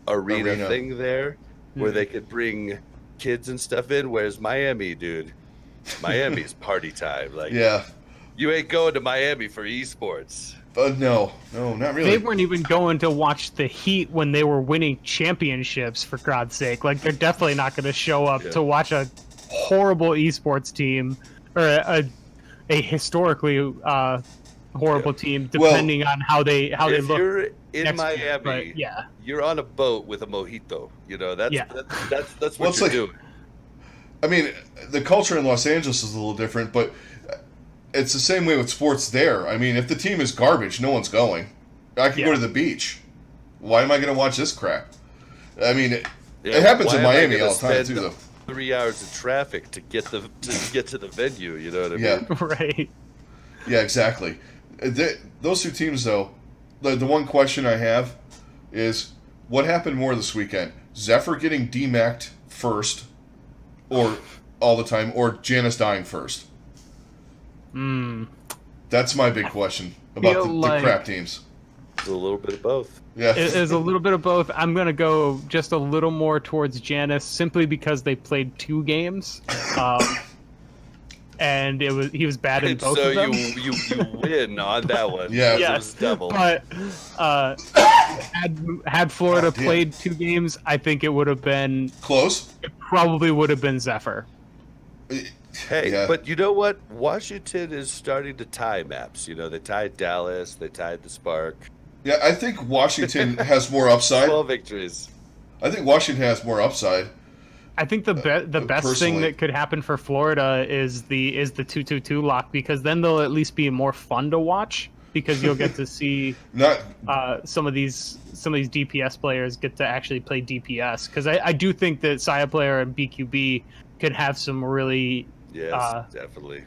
arena thing there where they could bring kids and stuff in. Whereas Miami's party time. Like, yeah, you ain't going to Miami for esports. No, not really. They weren't even going to watch the Heat when they were winning championships, for God's sake. Like, they're definitely not going to show up to watch a horrible esports team or a historically horrible team, depending on how they look. If you're in Miami, yeah, you're on a boat with a mojito. You know, that's what it's you're like, doing. I mean, the culture in Los Angeles is a little different, but it's the same way with sports there. I mean, if the team is garbage, no one's going. I can go to the beach. Why am I going to watch this crap? I mean, it happens in Miami all the time too, though. 3 hours of traffic to get to the venue. You know what I mean? Right. Yeah, exactly. Those two teams, though, the one question I have is what happened more this weekend? Zephyr getting DMAC'd first, or all the time, or Janus dying first? That's my big question about the crap teams. It's a little bit of both. Yeah, it is a little bit of both. I'm gonna go just a little more towards Janus simply because they played 2 games, and he was bad in both of them. So you win on that one. Yeah. Yes, double. but had Florida played 2 games, I think it would have been close. It probably would have been Zephyr. Hey, but you know what? Washington is starting to tie maps. You know, they tied Dallas, they tied the Spark. Yeah, I think Washington has more upside. 12 victories. I think Washington has more upside. I think the best personally, thing that could happen for Florida is the 2-2-2 lock, because then they'll at least be more fun to watch, because you'll get to see some of these DPS players get to actually play DPS, because I do think that Saya player and BQB could have some really definitely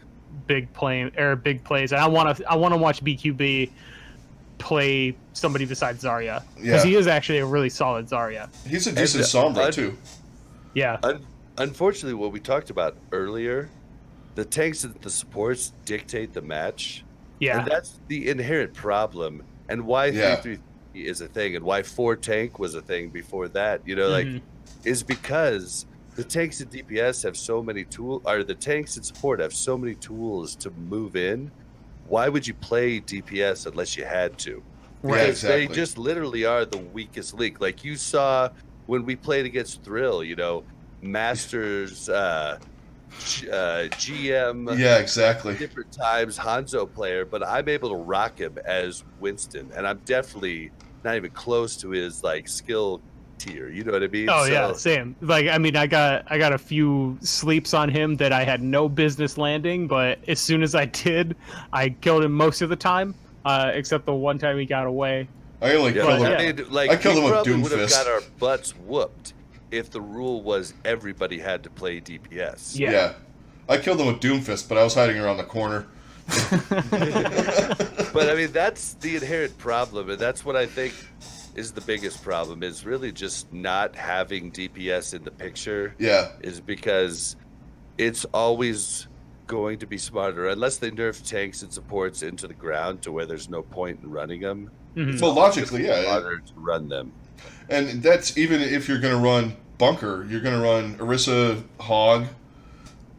big plays, and I want to watch BQB play somebody besides Zarya, because he is actually a really solid Zarya. He's a decent Sombra too. Yeah. Unfortunately, what we talked about earlier, the tanks and the supports dictate the match. Yeah. And that's the inherent problem, and why 3-3 is a thing, and why 4 tank was a thing before that. You know, is because the tanks and DPS have so many tools, or the tanks and support have so many tools to move in. Why would you play DPS unless you had to? Right, Because exactly. they just literally are the weakest link. Like you saw when we played against Thrill, you know, Masters, GM. Yeah, exactly. Different times, Hanzo player, but I'm able to rock him as Winston, and I'm definitely not even close to his like skill tier. You know what I mean? Oh yeah, same. Like, I mean, I got a few sleeps on him that I had no business landing, but as soon as I did, I killed him most of the time, except the one time he got away. I only killed him. I mean, like, I killed him with probably would have Doomfist. got our butts whooped if the rule was everybody had to play DPS. Yeah. I killed him with Doomfist, but I was hiding around the corner. But I mean, that's the inherent problem, and that's what I think is the biggest problem, is really just not having DPS in the picture. Yeah. Is because it's always going to be smarter unless they nerf tanks and supports into the ground to where there's no point in running them. Mhm. Well, logically, yeah. Smarter to run them. And that's even if you're going to run bunker, you're going to run Orisa, Hog.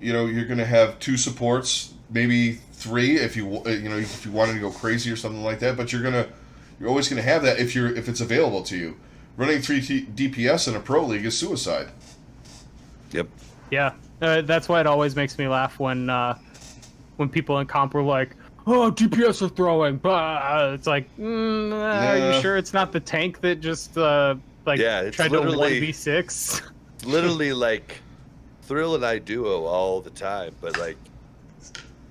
You know, you're going to have 2 supports, maybe 3 if you if you wanted to go crazy or something like that. But you're always going to have that if it's available to you. Running 3 DPS in a pro league is suicide. Yep. Yeah, that's why it always makes me laugh when people in comp were like, "Oh, DPS are throwing." Blah. It's like, are you sure it's not the tank that just tried to 1v6? Literally like Thrill and I duo all the time, but like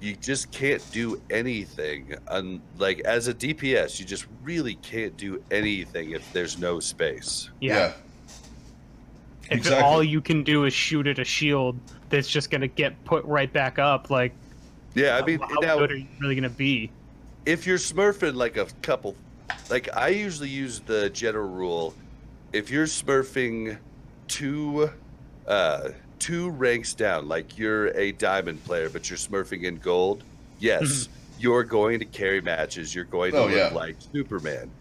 you just can't do anything. Like as a DPS, you just really can't do anything if there's no space. Yeah. If Exactly. all you can do is shoot at a shield that's just going to get put right back up, like, yeah, I mean, how now, good are you really going to be? if you're smurfing like a couple, like I usually use the general rule, if you're smurfing two ranks down, like you're a diamond player, but you're smurfing in gold, yes, you're going to carry matches. You're going to look like Superman.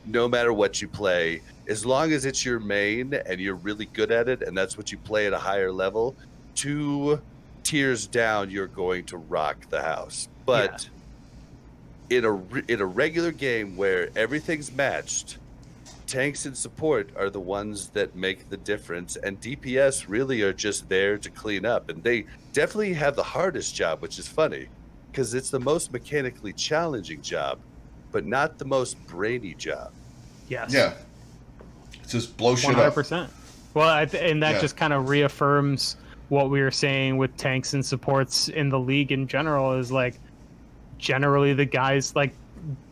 No matter what you play, as long as it's your main and you're really good at it, and that's what you play at a higher level, 2 tiers down, you're going to rock the house. But in a regular game where everything's matched, tanks and support are the ones that make the difference, and DPS really are just there to clean up. And they definitely have the hardest job, which is funny, because it's the most mechanically challenging job, but not the most brainy job. Yes. Yeah. Just blow shit up. 100%. Well, and that just kind of reaffirms what we were saying with tanks and supports in the league in general, is like generally the guys, like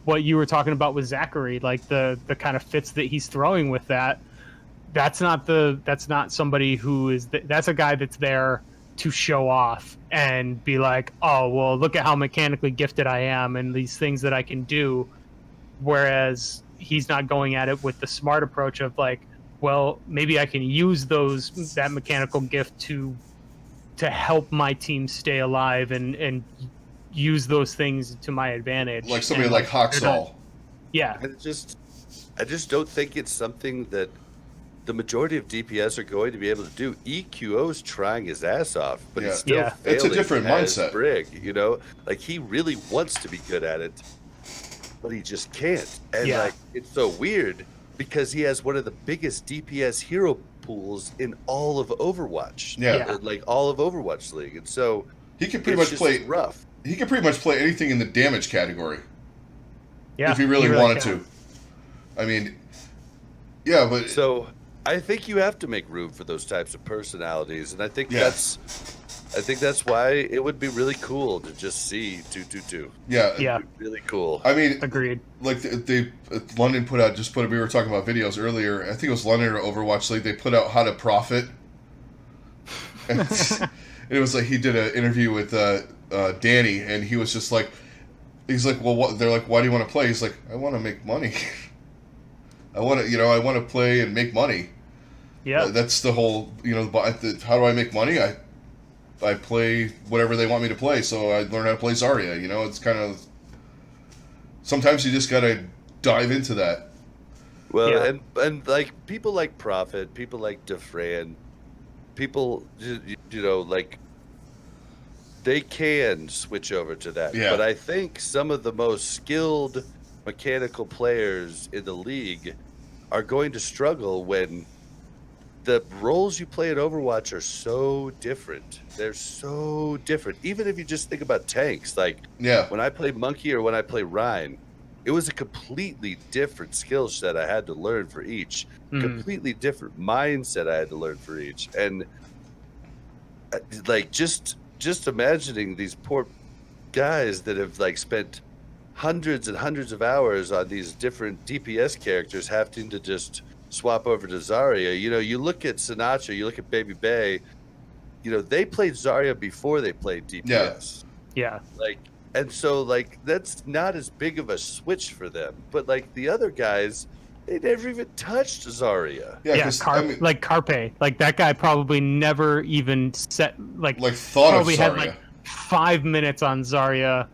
what you were talking about with Zachary, like the kind of fits that he's throwing with that's not somebody who is that's a guy that's there to show off and be like, oh, well, look at how mechanically gifted I am and these things that I can do. Whereas he's not going at it with the smart approach of like, well, maybe I can use that mechanical gift to help my team stay alive and use those things to my advantage. Like somebody like Hawksall. Yeah. I just don't think it's something that the majority of DPS are going to be able to do. EQO's trying his ass off, but he's still failing. It's a different mindset. Brig, like he really wants to be good at it, but he just can't. And like it's so weird because he has one of the biggest DPS hero pools in all of Overwatch. Like all of Overwatch League. And so he can pretty much play rough. He can pretty much play anything in the damage category. Yeah. If he really wanted to. I mean, but so I think you have to make room for those types of personalities, and I think that's why it would be really cool to just see 222. Yeah. Really cool. I mean, agreed. Like London put out. We were talking about videos earlier. I think it was London or Overwatch League. They put out how to profit. And it was like he did an interview with Danny, and he was just like, he's like, well, what? They're like, why do you want to play? He's like, I want to make money. I want to play and make money. Yeah, that's the whole. How do I make money? I play whatever they want me to play, so I learn how to play Zarya. It's kind of sometimes you just gotta dive into that. Well, and like people like Prophet, people like Defran, people like they can switch over to that. Yeah. But I think some of the most skilled mechanical players in the league are going to struggle when the roles you play at Overwatch are so different. They're so different. Even if you just think about tanks, like when I play Monkey or when I play Rhine, it was a completely different skill set I had to learn for each. Completely different mindset I had to learn for each. And like just imagining these poor guys that have like spent hundreds and hundreds of hours on these different DPS characters having to just swap over to Zarya. You look at Sinatra, you look at Baby Bay, they played Zarya before they played DPS. Yeah. And so that's not as big of a switch for them. But like the other guys, they never even touched Zarya. Carpe. Like that guy probably never even thought probably of Zarya. Had 5 minutes on Zarya,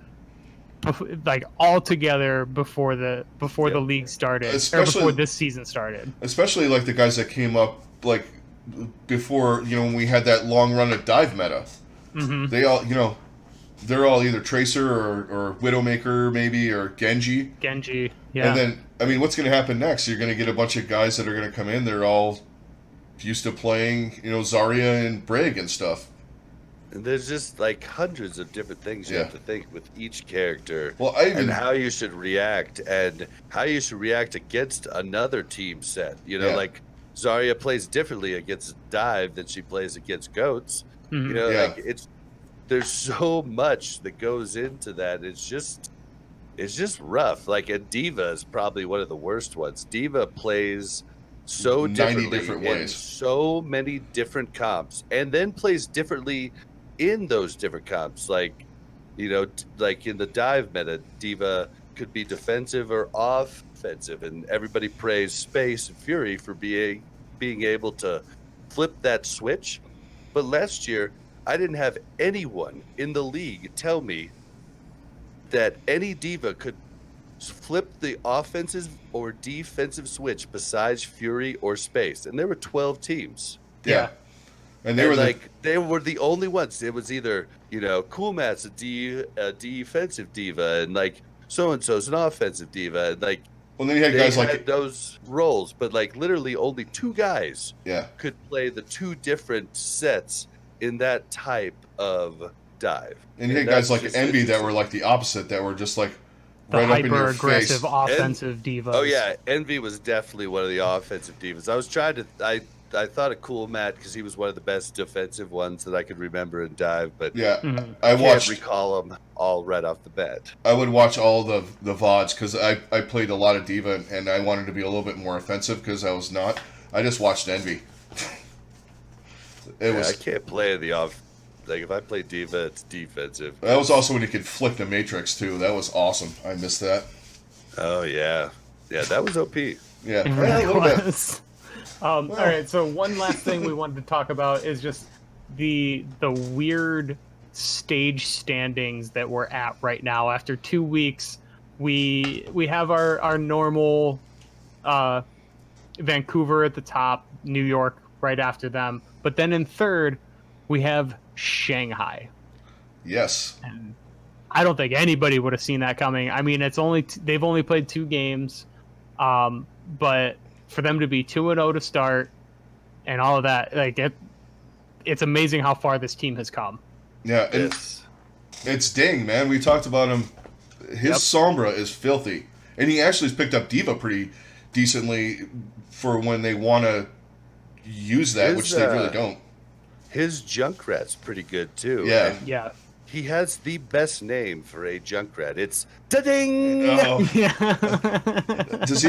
like all together before the league started, or before this season started. Especially like the guys that came up like before, when we had that long run of dive meta. Mm-hmm. They all, they're all either Tracer or Widowmaker maybe, or Genji. Yeah. And then, I mean, what's going to happen next? You're going to get a bunch of guys that are going to come in. They're all used to playing, Zarya and Brig and stuff. And there's just like hundreds of different things you have to think with each character. Well, and how you should react, and how you should react against another team set. Like Zarya plays differently against Dive than she plays against Goats. Mm-hmm. Like there's so much that goes into that. It's just rough. Like a Diva is probably one of the worst ones. Diva plays so 90 different ways, in so many different comps, and then plays differently in those different comps. Like, like in the dive meta, Diva could be defensive or offensive, and everybody praised Space and Fury for being able to flip that switch. But last year, I didn't have anyone in the league tell me that any Diva could flip the offensive or defensive switch besides Fury or Space, and there were 12 teams. Yeah. And they were the only ones. It was either, Cool Matt's a defensive diva, and like so and so's an offensive diva, and like well, then you had guys like those roles, but like literally only two guys could play the two different sets in that type of dive. And you had guys like Envy that were like the opposite, that were just like the right up in your hyper-aggressive face. offensive divas. Oh yeah, Envy was definitely one of the offensive divas. I was trying to I thought of Cool Matt because he was one of the best defensive ones that I could remember in dive, but I can't recall them all right off the bat. I would watch all the VODs because I played a lot of Diva, and I wanted to be a little bit more offensive because I was not. I just watched Envy. I can't play the off. Like if I play Diva, it's defensive. That was also when you could flick the Matrix too. That was awesome. I missed that. Oh yeah, that was OP. Yeah, it really a little bit. All right, so one last thing we wanted to talk about is just the weird stage standings that we're at right now. After 2 weeks, we have our normal Vancouver at the top, New York right after them, but then in third we have Shanghai. Yes. And I don't think anybody would have seen that coming. I mean, it's only they've only played 2 games, but for them to be 2-0 to start and all of that, like it's amazing how far this team has come. Yeah, and it's Ding, man. We talked about him. His Sombra is filthy, and he actually has picked up Diva pretty decently for when they want to use that, which they really don't. His Junkrat's pretty good too. Yeah, yeah. He has the best name for a Junkrat. It's Da-ding! Oh. Yeah. Does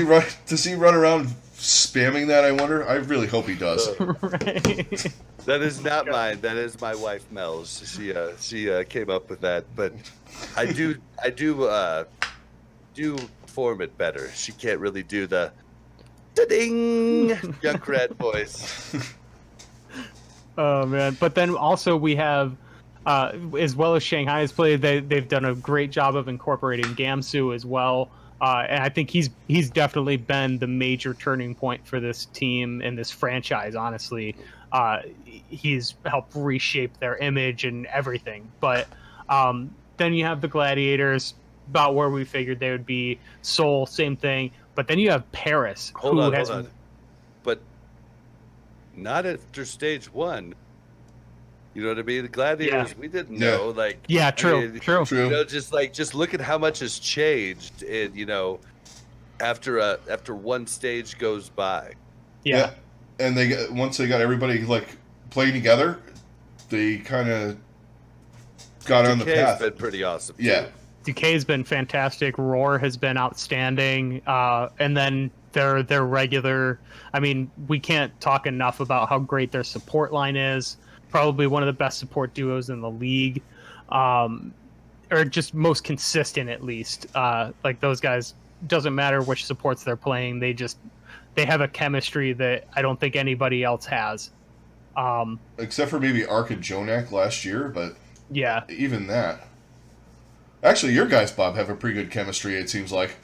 he run around spamming that, I wonder? I really hope he does. Right. That is not mine. That is my wife Mel's. She came up with that, but I do form it better. She can't really do the da-ding Junkrat voice. Oh man! But then also we have, as well as Shanghai has played, they've done a great job of incorporating Gamsu as well. And I think he's definitely been the major turning point for this team and this franchise, honestly. He's helped reshape their image and everything. But then you have the Gladiators, about where we figured they would be. Seoul, same thing. But then you have Paris. Hold on. But not after stage 1. You know what I mean? The Gladiators, we didn't know. Like, true. You know, just look at how much has changed. After one stage goes by. Yeah. And once they got everybody like playing together, they kind of got on the path. Been pretty awesome. Yeah. Decay's been fantastic. Roar has been outstanding. And then their regular. I mean, we can't talk enough about how great their support line is. Probably one of the best support duos in the league, or just most consistent at least. Like those guys, doesn't matter which supports they're playing, they have a chemistry that I don't think anybody else has. Except for maybe Ark and Jonak last year, but Yeah. Even that. Actually, your guys, Bob, have a pretty good chemistry, it seems like.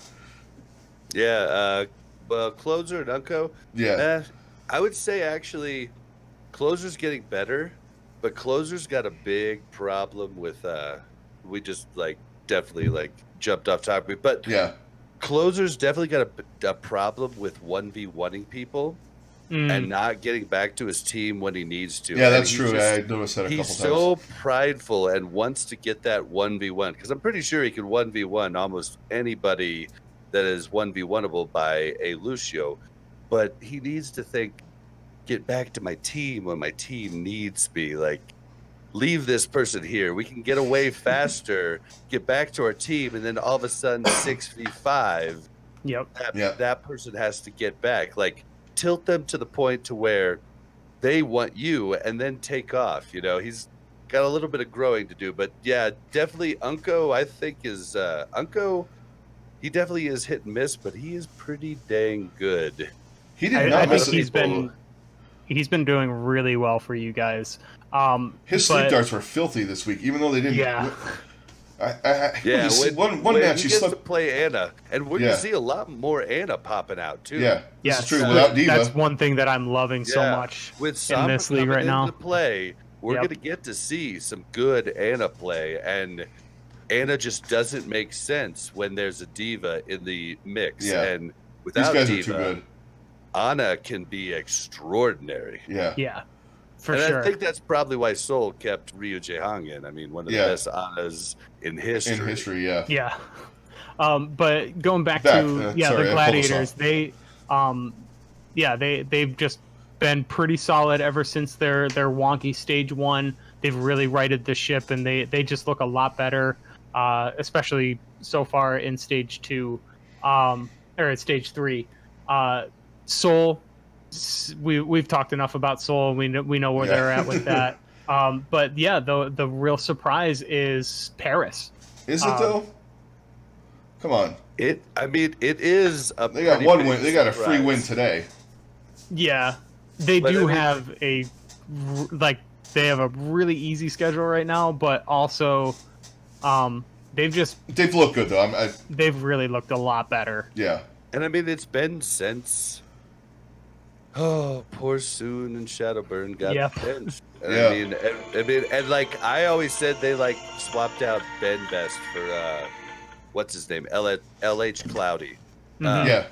Yeah, well, Closer and Unco, Yeah. I would say actually Closer's getting better, but Closer's got a big problem with we just like definitely like jumped off topic, but Yeah. Closer's definitely got a problem with 1v1ing people and not getting back to his team when he needs to. Yeah, And that's true. I noticed that a he's couple so times. prideful and wants to get that 1v1 because I'm pretty sure he can 1v1 almost anybody that is 1v1able by a Lucio, but he needs to think, get back to my team when my team needs me. Like, leave this person here. We can get away faster, get back to our team, and then all of a sudden 6v5, Yep. Yeah. that person has to get back. Like, tilt them to the point to where they want you and then take off. You know, he's got a little bit of growing to do, but yeah, definitely Unco, I think is Unco, he definitely is hit and miss, but he is pretty dang good. He did I not think miss he's been doing really well for you guys. His sleep darts were filthy this week, even though they didn't. Yeah. Yeah, one when match he he gets to slept. play Anna, and we're gonna see a lot more Anna popping out too. Yeah, this Yes, is true. Without Diva, that's one thing that I'm loving so much with in Sombra this league coming right now. into play, we're Yep. gonna get to see some good Anna play, and Anna just doesn't make sense when there's a Diva in the mix. Yeah. And these without guys Diva, are too good. Anna can be extraordinary. Yeah. Yeah, for And sure. I think that's probably why Seoul kept Ryu Jae-hong in. I mean, one of the best Annas in history. In history, yeah. Yeah. But going back sorry, to I the pulled this Gladiators, off. they've just been pretty solid ever since their wonky stage 1. They've really righted the ship, and they just look a lot better, especially so far in stage 2, or at stage 3. Seoul, we've talked enough about Seoul. We know where they're at with that. But yeah, the real surprise is Paris. Is it though? Come on. It is a. They got one big win. They got a free surprise. win today. Yeah, they have they have a really easy schedule right now, but also, they've looked good though. they've really looked a lot better. Yeah. And I mean, it's been since. Oh, poor Soon and Shadowburn got benched. And Yeah. and like I always said, they like swapped out Ben Best for what's his name, LH Cloudy. Yeah.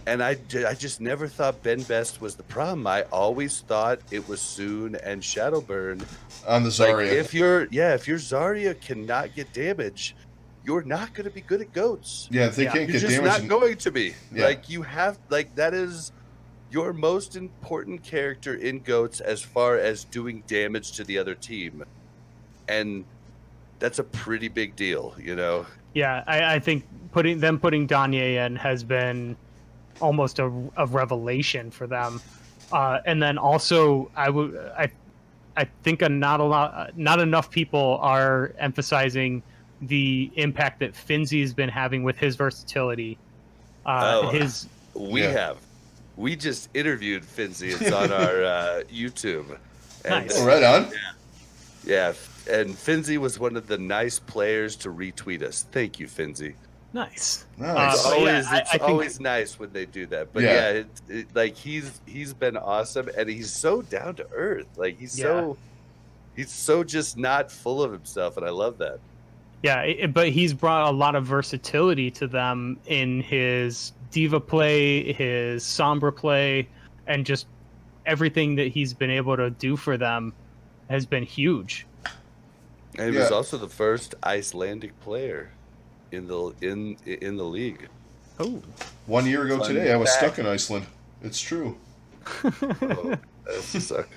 And I just never thought Ben Best was the problem. I always thought it was Soon and Shadowburn. On the Zarya. Like if your Zarya cannot get damage, you're not going to be good at goats. Yeah, if they can't You're get just damage. not going to be. Yeah. Like you have, like that is your most important character in goats as far as doing damage to the other team, and that's a pretty big deal, you know. Yeah, I think putting Danye in has been almost a revelation for them, and then also I think not enough people are emphasizing the impact that Finzy's been having with his versatility. We just interviewed Finzy. It's on our YouTube. And, Nice. Right on. Yeah, and Finzy was one of the nice players to retweet us. Thank you, Finzy. Nice. Nice. It's always nice when they do that. But Yeah. like he's been awesome, and he's so down to earth. Like he's so just not full of himself, and I love that. Yeah, but he's brought a lot of versatility to them in his diva play, his Sombra play, and just everything that he's been able to do for them has been huge. And he was also the first Icelandic player in the league. Oh, 1 year ago Fun today, I was fact. stuck in Iceland. It's true. Oh, that's a suck.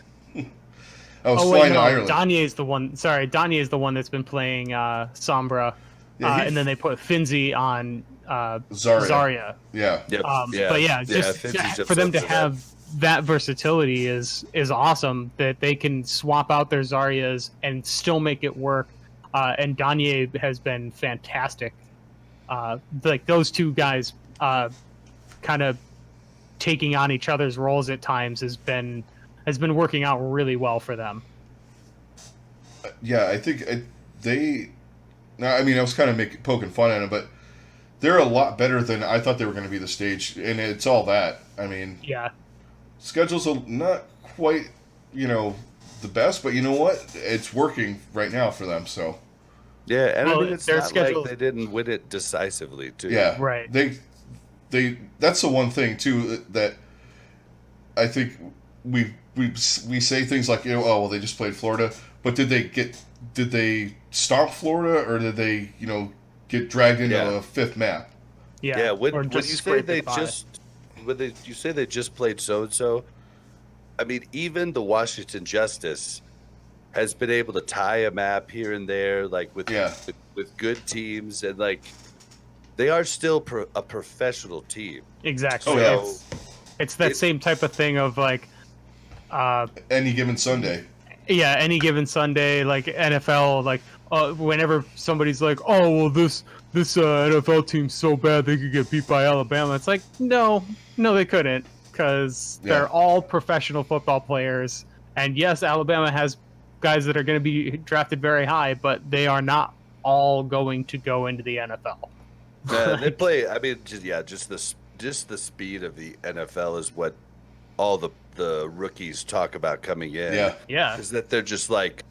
I was flying to Ireland. Danye is the one. Sorry, Danye is the one that's been playing Sombra, and then they put Finzy on Zarya. Yeah. Yep. But yeah, just Finzy's for them to up for have that versatility is awesome. That they can swap out their Zaryas and still make it work. And Danye has been fantastic. Like those two guys, kind of taking on each other's roles at times has been working out really well for them. Yeah, I think they. I mean, I was kind of poking fun at them, but they're a lot better than I thought they were going to be the stage, and it's all that. I mean, Yeah. schedule's not quite, the best, but you know what? It's working right now for them. So Yeah, and Well, I mean, it's their not schedule- like they didn't win it decisively, too. yeah, Right. They that's the one thing too that I think we say things like, oh well, they just played Florida, but did they stomp Florida, or did they get dragged into Yeah. a fifth map? Yeah. Yeah, when Or you just say scrape they it by. you say they just played so and so, I mean, even the Washington Justice has been able to tie a map here and there, like with good teams, and like they are still a professional team. Exactly. Oh, yeah. It's that same type of thing of like, Any given Sunday. yeah, any given Sunday, like NFL, like whenever somebody's like, oh well, this NFL team's so bad they could get beat by Alabama. It's like, no, they couldn't, because Yeah. they're all professional football players. And yes, Alabama has guys that are going to be drafted very high, but they are not all going to go into the NFL. They play. I mean, just the speed of the NFL is what all the rookies talk about coming in. Yeah. Yeah. Is that they're just like,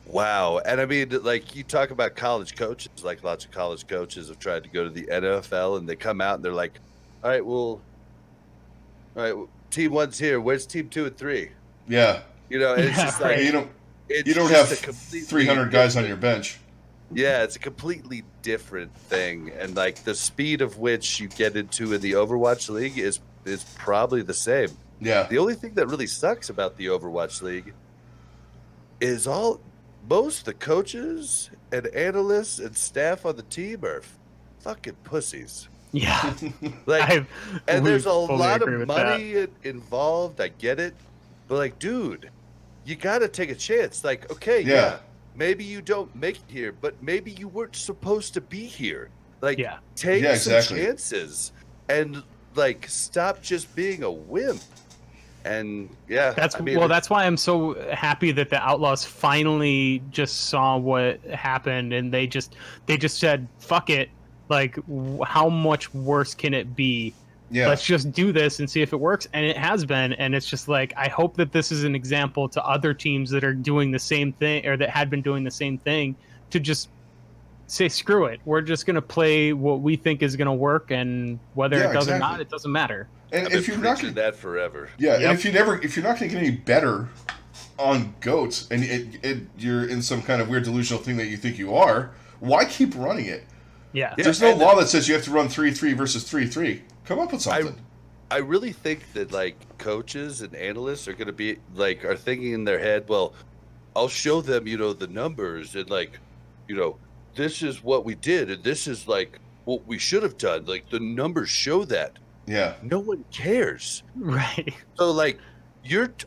wow. And I mean, like, you talk about college coaches, like lots of college coaches have tried to go to the NFL, and they come out and they're like, all right, team one's here. Where's team 2 and 3? Yeah. And it's just like, You don't it's have just a completely 300 guys on different- your bench. Yeah, it's a completely different thing, and like the speed of which you get into in the Overwatch League is probably the same. Yeah. The only thing that really sucks about the Overwatch League is most of the coaches and analysts and staff on the team are fucking pussies. Yeah. Like, and there's a fully lot agree of with that. money involved. I get it, but like, dude, you got to take a chance. Like, okay, yeah, maybe you don't make it here, but maybe you weren't supposed to be here. Like, take some chances and like stop just being a wimp. And that's why I'm so happy that the Outlaws finally just saw what happened, and they just said, fuck it, like, how much worse can it be? Let's just do this and see if it works. And it has been, and it's just like, I hope that this is an example to other teams that are doing the same thing, or that had been doing the same thing, to just say, screw it, we're just going to play what we think is going to work, and whether it does or not, it doesn't matter. And I've if you're not preaching that forever, and if you're not going to get any better on goats, and you're in some kind of weird delusional thing that you think you are, why keep running it? There's no law that says you have to run 3-3 versus 3-3. Come up with something. I really think that like coaches and analysts are going to be like, are thinking in their head, well, I'll show them, the numbers, and like, this is what we did, and this is like what we should have done. Like, the numbers show that. Yeah. No one cares. Right. So like,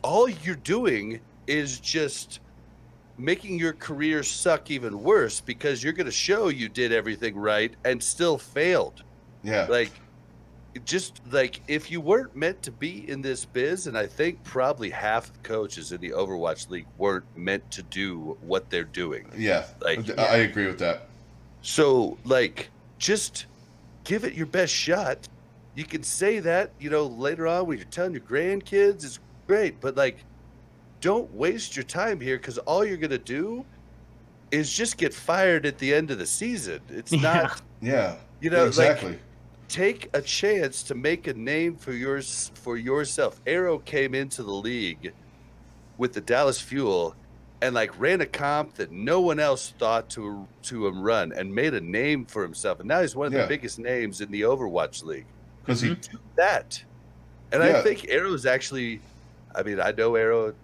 all you're doing is just making your career suck even worse, because you're going to show you did everything right and still failed. Yeah. Like, just like, if you weren't meant to be in this biz, and I think probably half the coaches in the Overwatch League weren't meant to do what they're doing. Yeah. Like, I agree with that. So like, just give it your best shot. You can say that, later on when you're telling your grandkids, it's great, but like, don't waste your time here, because all you're going to do is just get fired at the end of the season. It's not, exactly. like, take a chance to make a name for yourself. Arrow came into the league with the Dallas Fuel and like ran a comp that no one else thought to him run, and made a name for himself. And now he's one of the biggest names in the Overwatch League. Because he do that. And I think Arrow's actually, I mean, I know Arrow,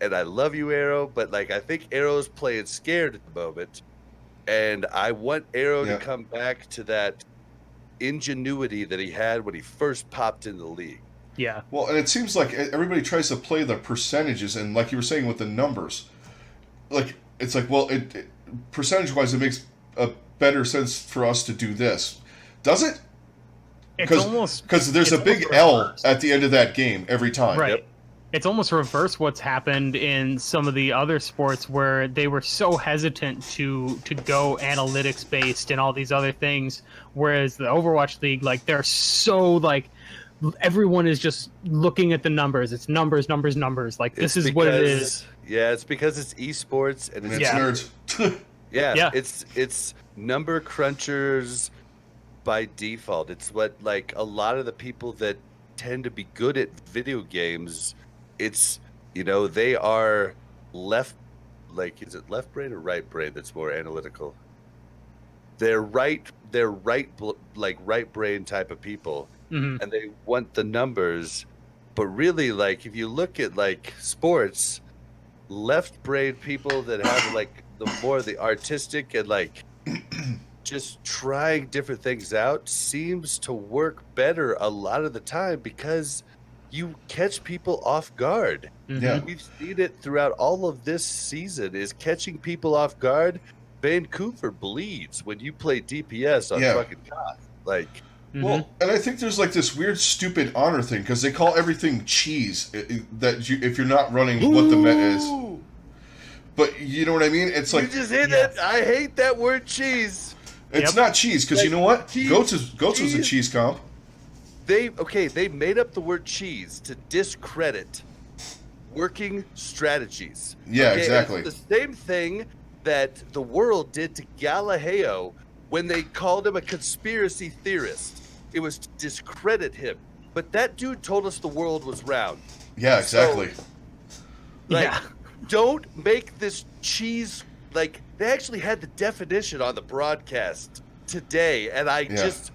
and I love you, Arrow, but like, I think Arrow's playing scared at the moment. And I want Arrow to come back to that ingenuity that he had when he first popped into the league. Yeah. Well, and it seems like everybody tries to play the percentages, and like you were saying with the numbers, like, it's like, well, it percentage-wise, it makes a better sense for us to do this. Does it? It's almost, because there's a big L at the end of that game every time. Right. it's almost reverse what's happened in some of the other sports where they were so hesitant to go analytics based and all these other things, whereas the Overwatch League, like, they're so like everyone is just looking at the numbers. It's numbers, numbers, numbers. Like, this is what it is. Yeah, it's because it's esports and And it's it's Yeah. nerds. yeah, it's number crunchers by default. It's what, like, a lot of the people that tend to be good at video games, it's, you know, they are left, like, is it left brain or right brain that's more analytical? They're right brain type of people, Mhm. and they want the numbers. But really, like, if you look at, like, sports, left brain people that have, like, the more the artistic and, like, just trying different things out seems to work better a lot of the time because you catch people off guard. Yeah. We've seen it throughout all of this season, is catching people off guard. Vancouver bleeds when you play DPS on Yeah. fucking God. Like, Well, and I think there's like this weird, stupid honor thing because they call everything cheese that you, if you're not running what the meta is. ooh, But you know what I mean? It's you like just hit Yes. it. I hate that word cheese. it's Yep. not cheese because you know what? Cheese- Goats was a cheese. cheese comp. They made up the word cheese to discredit working strategies. Yeah, and exactly. it's the same thing that the world did to Galileo when they called him a conspiracy theorist. It was to discredit him. But that dude told us the world was round. Yeah, exactly. Like, Yeah. don't make this cheese. Like, they actually had the definition on the broadcast today, and I just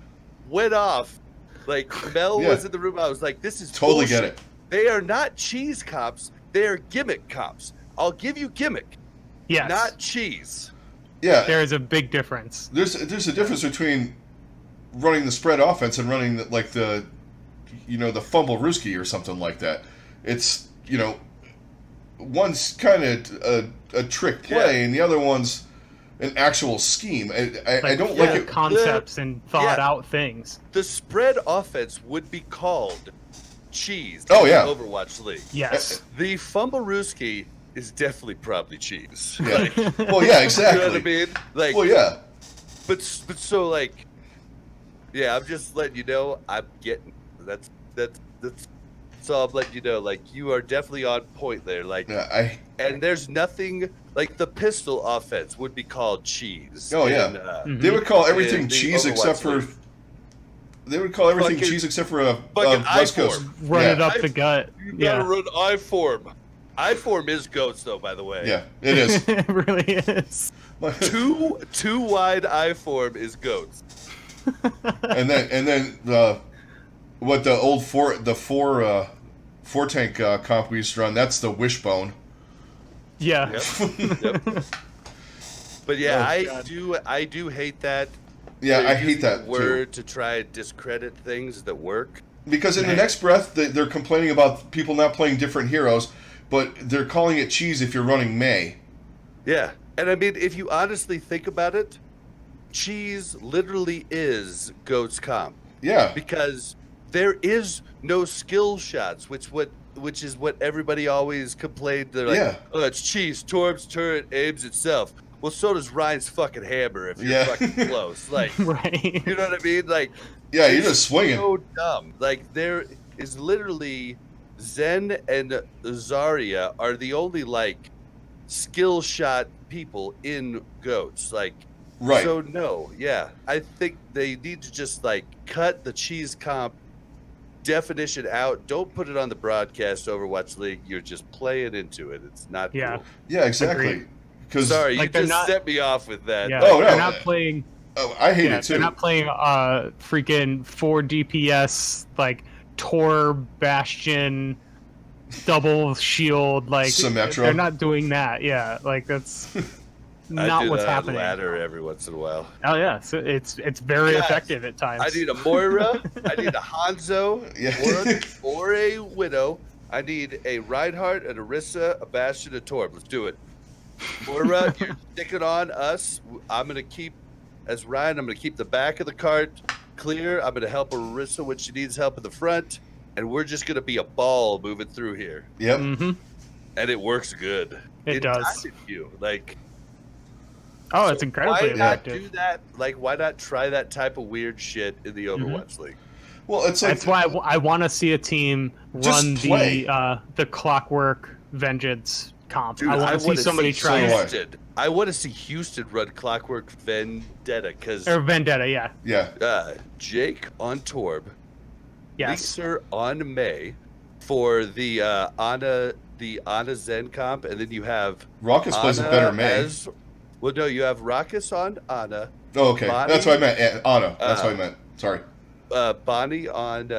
went off. Like, Mel Yeah. was in the room. I was like, this is Totally bullshit. get it. They are not cheese cops. They are gimmick cops. I'll give you gimmick, Yes. not cheese. Yeah, There is a big difference. there's a difference between running the spread offense and running the fumble rooski or something like that. It's, one's kind of a trick play and the other one's an actual scheme. I don't like it. Concepts and thought out things. The spread offense would be called cheese. Oh, in yeah. the Overwatch League. Yes. The Fumblerooski is definitely probably cheese. Yeah. Like, Well, yeah, exactly. you know what I mean? Like, Well, yeah. but so, like, yeah, I'm just letting you know I'm getting that's so I'm letting you know, like, you are definitely on point there. Like, Yeah, and there's nothing like the pistol offense would be called cheese. Oh, yeah. They would call everything in the cheese Overwatch except for. League. They would call everything Fucking- cheese except for a fucking West Coast. I-form. Run it Yeah. up the gut. You gotta Yeah. run I-form. I-form is goats, though, by the way. Yeah, it is. It really is. Two wide I-form is goats. and then what the old four tank comp we used to run, that's the wishbone. Yeah. Yep. But yeah, Oh, God. I do hate that. Yeah, They're I hate using that the word to try and discredit things that work. too. Because in the next breath, they're complaining about people not playing different heroes, but they're calling it cheese if you're running May. Yeah. And I mean, if you honestly think about it, cheese literally is goat's comp. Yeah. Because there is no skill shots, which is what everybody always complained. They're like, Yeah. oh, it's cheese. Torb's turret aims itself. Well, so does Ryan's fucking hammer if you're fucking close. Like, Right. you know what I mean? Like, Yeah, you're it's just swinging. so dumb. Like, there is literally Zen and Zarya are the only, like, skill shot people in goats. Like, Right. so no, yeah, I think they need to just, like, cut the cheese comp definition out. Don't put it on the broadcast Overwatch League. You're just playing into it. It's not Yeah. cool. Yeah, exactly. Agreed. Because Sorry, Like, you they're just not- set me off with that. Yeah. Oh, no. They're not playing. I hate Yeah, it too. they're not playing freaking 4 DPS like Tor Bastion double shield like Symmetra. They're not doing that. Yeah, like that's I not do what's the happening. ladder every once in a while. Oh yeah, so it's very Yes. effective at times. I need a Moira. I need a Hanzo Yeah. or a Widow. I need a Reinhardt, an Orisa, a Bastion, a Torb. Let's do it. Moira, you're sticking on us. I'm going to keep, as Ryan, I'm going to keep the back of the cart clear. I'm going to help Orisa when she needs help in the front. and we're just gonna be a ball moving through here, Yep. Mm-hmm. and it works good. It does. You like. Oh, So it's incredibly why not effective. do that? Like, why not try that type of weird shit in the Overwatch League? Well, it's like That's why I want to see a team Just run play. the Clockwork Vengeance comp. Dude, I want to see wanna somebody try so do I. it. Houston. I want to see Houston run Clockwork Vendetta because Or Vendetta, yeah. yeah. Jake on Torb, Yes. Lixer on May for the Ana Zen comp, and then you have Raucus plays a Ana better May. Well, no, you have Raucus on Ana, Oh, okay. Bonnie, That's what I meant. Anna. That's what I meant. Sorry. Bonnie on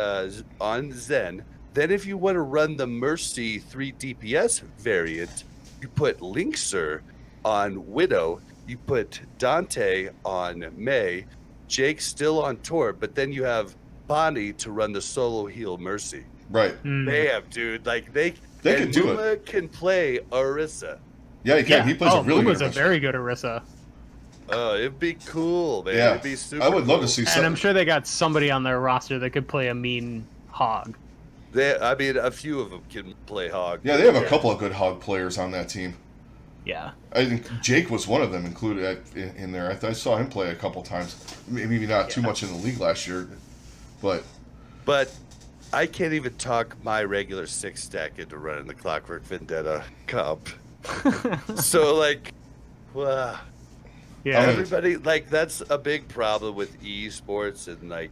Zen. Then if you want to run the Mercy 3 DPS variant, you put Linkser on Widow, you put Dante on May, Jake still on Torb, but then you have Bonnie to run the solo heal Mercy. Right. Bam, dude. Like they can do it. Luma can play Orisa. Yeah, he can. Yeah. He plays a really Luma's good a very good Orisa. It'd be cool, man. Yeah. It'd be super I would love to cool. see And something. I'm sure they got somebody on their roster that could play a mean hog. I mean, a few of them can play Hog. Yeah, they have a couple of good hog players on that team. Yeah. I think Jake was one of them included in there. I saw him play a couple times. Maybe not too much in the league last year, but I can't even talk my regular 6-stack into running the Clockwork Vendetta comp. So, like, well, Yeah. everybody, like, that's a big problem with esports, and, like,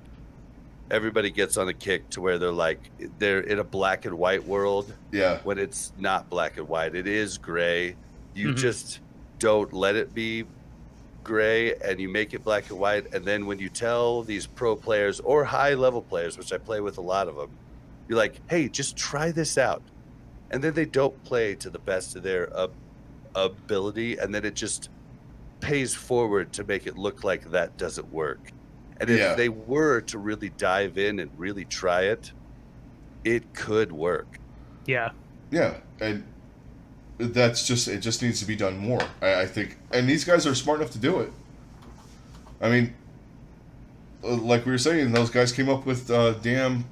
everybody gets on a kick to where they're in a black and white world yeah, when it's not black and white. It is gray. You Mhm. just don't let it be gray, and you make it black and white. And then when you tell these pro players or high level players, which I play with a lot of them, you're like, hey, just try this out. And then they don't play to the best of their ability, and then it just pays forward to make it look like that doesn't work. And if Yeah. they were to really dive in and really try it, it could work. Yeah. yeah, and that's just it. Just needs to be done more, I think. And these guys are smart enough to do it. I mean, like we were saying, those guys came up with damn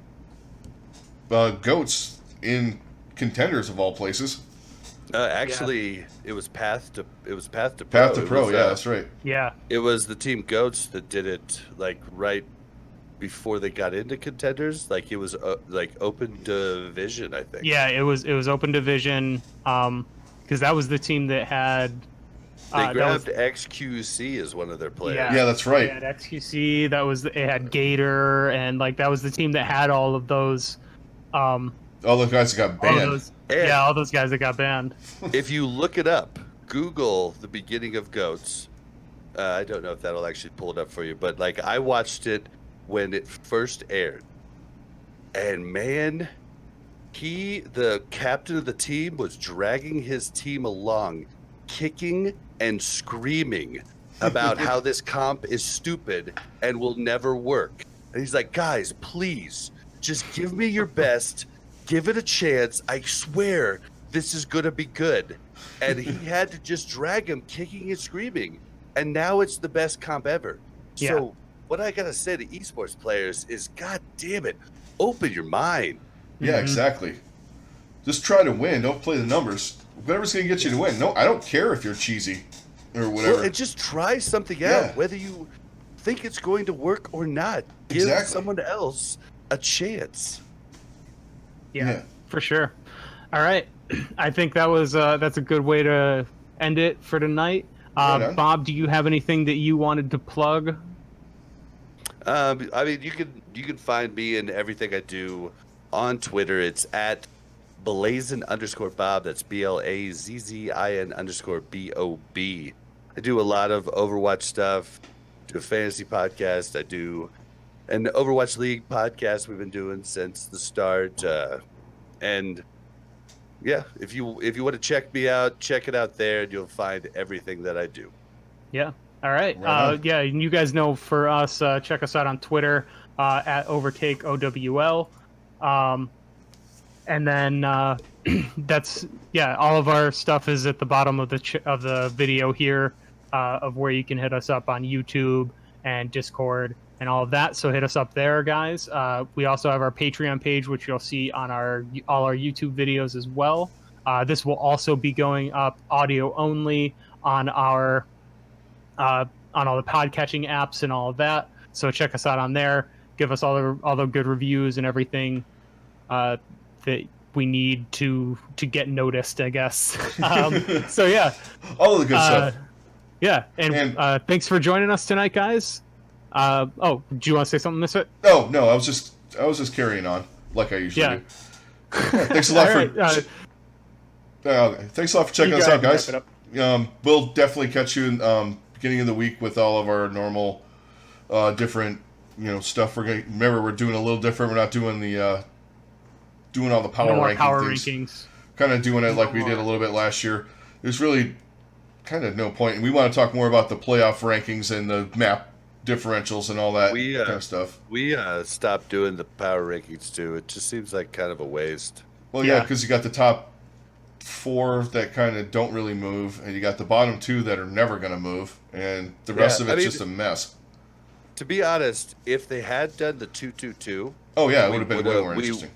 goats in contenders of all places. Actually, it was Path to Pro. Path to It Pro, was, yeah, that's right. Yeah. It was the team Goats that did it, like, right before they got into contenders. Like, it was like open division, I think. Yeah, it was open division because that was the team that had They that was- grabbed XQC as one of their players. Yeah, that's right. It had XQC. That was it had Gator, and like that was the team that had all of those. All the guys that got All of banned. those, And- yeah, all those guys that got banned. If you look it up, Google the beginning of Goats. I don't know if that'll actually pull it up for you, but like I watched it when it first aired, and man, the captain of the team was dragging his team along, kicking and screaming about how this comp is stupid and will never work. And he's like, guys, please, just give me your best. Give it a chance. I swear this is going to be good. And he had to just drag him kicking and screaming. And now it's the best comp ever. Yeah. So what I got to say to esports players is, God damn it, open your mind. Yeah, exactly. Just try to win. Don't play the numbers. Whatever's going to get you to win. No, I don't care if you're cheesy or whatever. Well, and just try something Yeah. out, whether you think it's going to work or not. Give Exactly. someone else a chance. Yeah, for sure. All right, I think that's a good way to end it for tonight. Right on. Bob, do you have anything that you wanted to plug? I mean, you can find me and everything I do on Twitter. It's at Blazin_Bob. That's BLAZZIN_BOB. I do a lot of Overwatch stuff. Do a fantasy podcast. I do an Overwatch League podcast we've been doing since the start. And yeah, if you want to check me out, check it out there, and you'll find everything that I do. Yeah. All right. Right on. Yeah, and you guys know for us, check us out on Twitter at Overtake OWL. And then that's all of our stuff is at the bottom of the video here of where you can hit us up on YouTube and Discord and all of that. So hit us up there, guys. We also have our Patreon page, which you'll see on all our YouTube videos as well. This will also be going up audio only on our on all the podcatching apps and all of that. So check us out on there. Give us all the good reviews and everything that we need to get noticed, I guess. So yeah, all of the good stuff. Yeah, and thanks for joining us tonight, guys. Do you want to say something, Misfit? Oh no, I was just carrying on like I usually do. Yeah, thanks a lot thanks a lot for checking us out, guys. We'll definitely catch you in beginning of the week with all of our normal different stuff. We're doing a little different. We're not doing the doing all the power rankings. Kind of doing it like we did a little bit last year. There's really kind of no point, and we want to talk more about the playoff rankings and the map differentials and all that kind of stuff. We stopped doing the power rankings too. It just seems like kind of a waste. Well, yeah, because you got the top 4 that kind of don't really move, and you got the bottom 2 that are never going to move, and the rest of it's just a mess. To be honest, if they had done the 2-2-2, oh yeah, it would have been way more interesting.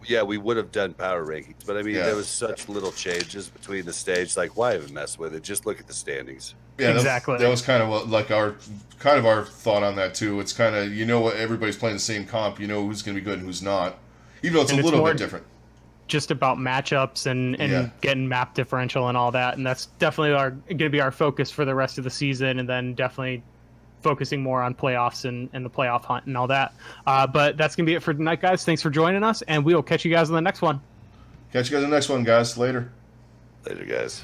Yeah, we would have done power rankings, but I mean, there was such little changes between the stage. Like, why even mess with it? Just look at the standings. Yeah, exactly. That was kind of like our thought on that too. It's kind of what everybody's playing the same comp. You know who's going to be good and who's not, even though it's a little bit different. Just about matchups and getting map differential and all that, and that's definitely going to be our focus for the rest of the season, and then definitely focusing more on playoffs and the playoff hunt and all that. But that's going to be it for tonight, guys. Thanks for joining us, and we will catch you guys on the next one. Catch you guys on the next one, guys. Later. Later, guys.